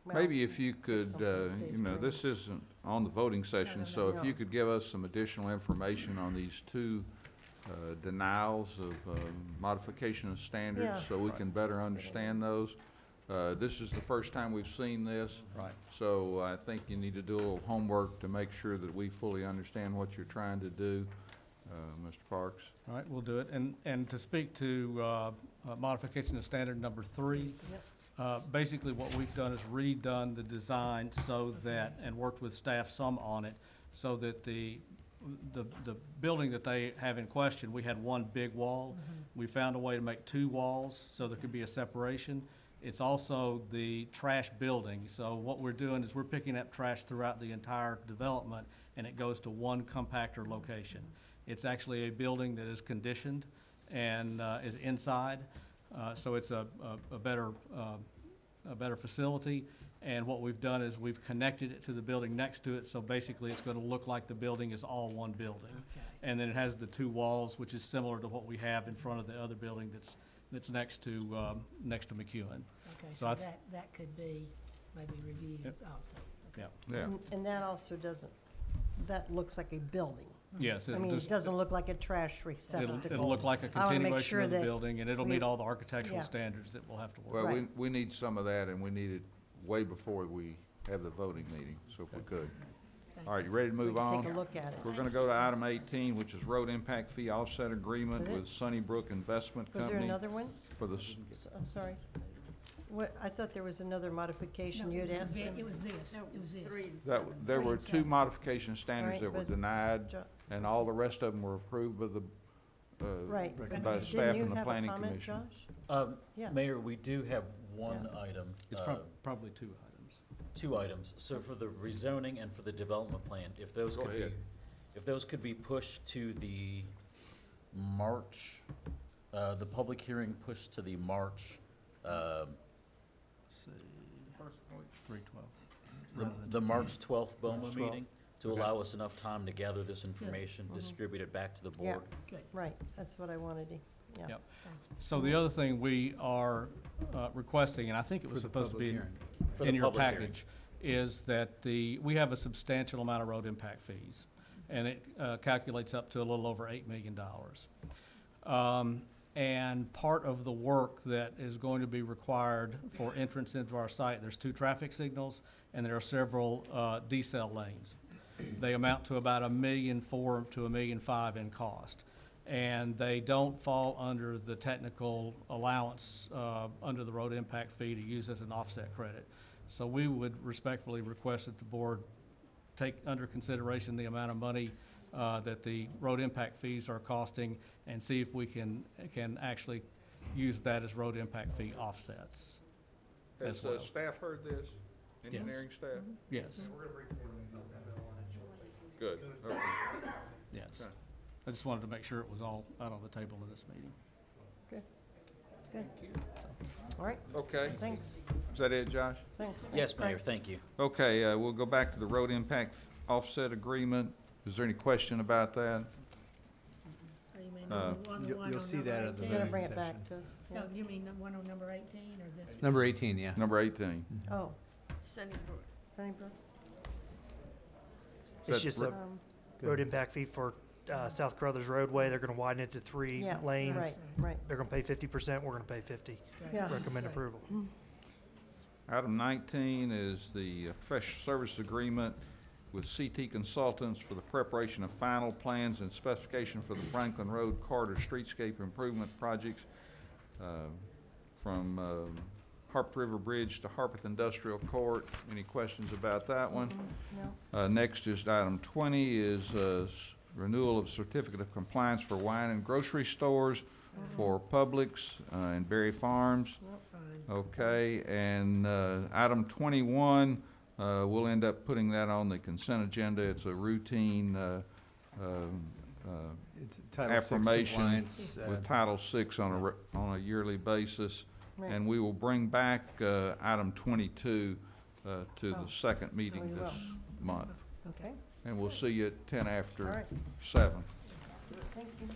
well, Maybe if you could, something that stays you know, green. this isn't on the voting session, so if you could give us some additional information on these two denials of modification of standards, Yeah. so we can better understand those. This is the first time we've seen this. Right. So I think you need to do a little homework to make sure that we fully understand what you're trying to do, Mr. Parks. All right, we'll do it. And to speak to modification of standard number 3, basically what we've done is redone the design so that, and worked with staff some on it, so that the building that they have in question, we had one big wall. We found a way to make 2 walls so there could be a separation. It's also the trash building. So what we're doing is we're picking up trash throughout the entire development, and it goes to one compactor location. It's actually a building that is conditioned and is inside, so it's a better facility. And what we've done is we've connected it to the building next to it, so basically it's going to look like the building is all one building. And then it has the 2 walls, which is similar to what we have in front of the other building that's next to McEwen. Okay, So so I that could be maybe reviewed Yep. also. Okay. Yeah. And that also doesn't, that looks like a building. Yes, I it'll mean, it just, doesn't look like a trash receptacle. it'll look like a I wanna make continuation sure of the that building, and it'll we- meet all the architectural yeah. standards that we'll have to work. Well, Right. we need some of that, and we need it way before we have the voting meeting, so if we could. Thank All right, you ready to So we move can on? take a look at it. We're gonna go to item 18, which is road impact fee offset agreement Is it? with Sunnybrook Investment Was there Company another one? for the, s- I'm sorry. What, I thought there was another modification you had asked him. It was this, it was this. there were 2 3 and 7. modification standards Right, that were but denied, Jo- and all the rest of them were approved by the, Right. but by the didn't staff you and the have a planning comment, commission. Josh? Yeah. Mayor, we do have one item. It's probably 2 items. 2 items. So for the rezoning and for the development plan, if those Go could be, ahead. if those could be pushed to the March, the public hearing pushed to the March, See, first point, 312. the March 12th BOMA March 12th. meeting, to Okay. allow us enough time to gather this information, distribute it back to the Yeah. board. Good. Right, that's what I wanted to, yeah. Yep. So the other thing we are requesting, and I think it was For the supposed to public be hearing. For the in your public hearing. package, is that we have a substantial amount of road impact fees, and it calculates up to a little over $8 million. And part of the work that is going to be required for entrance into our site, there's 2 traffic signals, and there are several decel lanes. They amount to about $1.4 million to $1.5 million in cost. And they don't fall under the technical allowance under the road impact fee to use as an offset credit. So we would respectfully request that the board take under consideration the amount of money that the road impact fees are costing, and see if we can actually use that as road impact fee offsets. Has as well. staff heard this? Engineering staff? Yes, Good, okay. yes. Okay. I just wanted to make sure it was all out on the table in this meeting. Good. All right, Okay, thanks, is that it, Josh? thanks. Yes, Craig. Mayor, thank you. Okay, we'll go back to the road impact offset agreement. Is there any question about that? Oh, you mean Uh, the one You'll on see number that at the 18? You're gonna voting bring it session. back to us, yeah? No, you mean the one on number 18 or this? Number 18, yeah. Number 18. Oh, Sunnybrook. Donnybrook? It's just a road impact fee for South Carruthers roadway. They're gonna widen it to 3 Yeah, lanes. right. They're gonna pay 50%, we're gonna pay 50. Yeah. Recommend approval. Item 19 is the professional services agreement with CT Consultants for the preparation of final plans and specification for the Franklin Road Corridor Streetscape Improvement Projects from Harp River Bridge to Harpeth Industrial Court. Any questions about that one? No. Next is item 20 is renewal of certificate of compliance for wine and grocery stores for Publix and Berry Farms. Okay, and item 21, we'll end up putting that on the consent agenda. It's a routine It's Title VI affirmation compliance, with Title VI on a yearly basis. Right. And we will bring back item 22 to the second meeting we this month. Okay, And we'll see you at 10 all after right. 7. Thank you.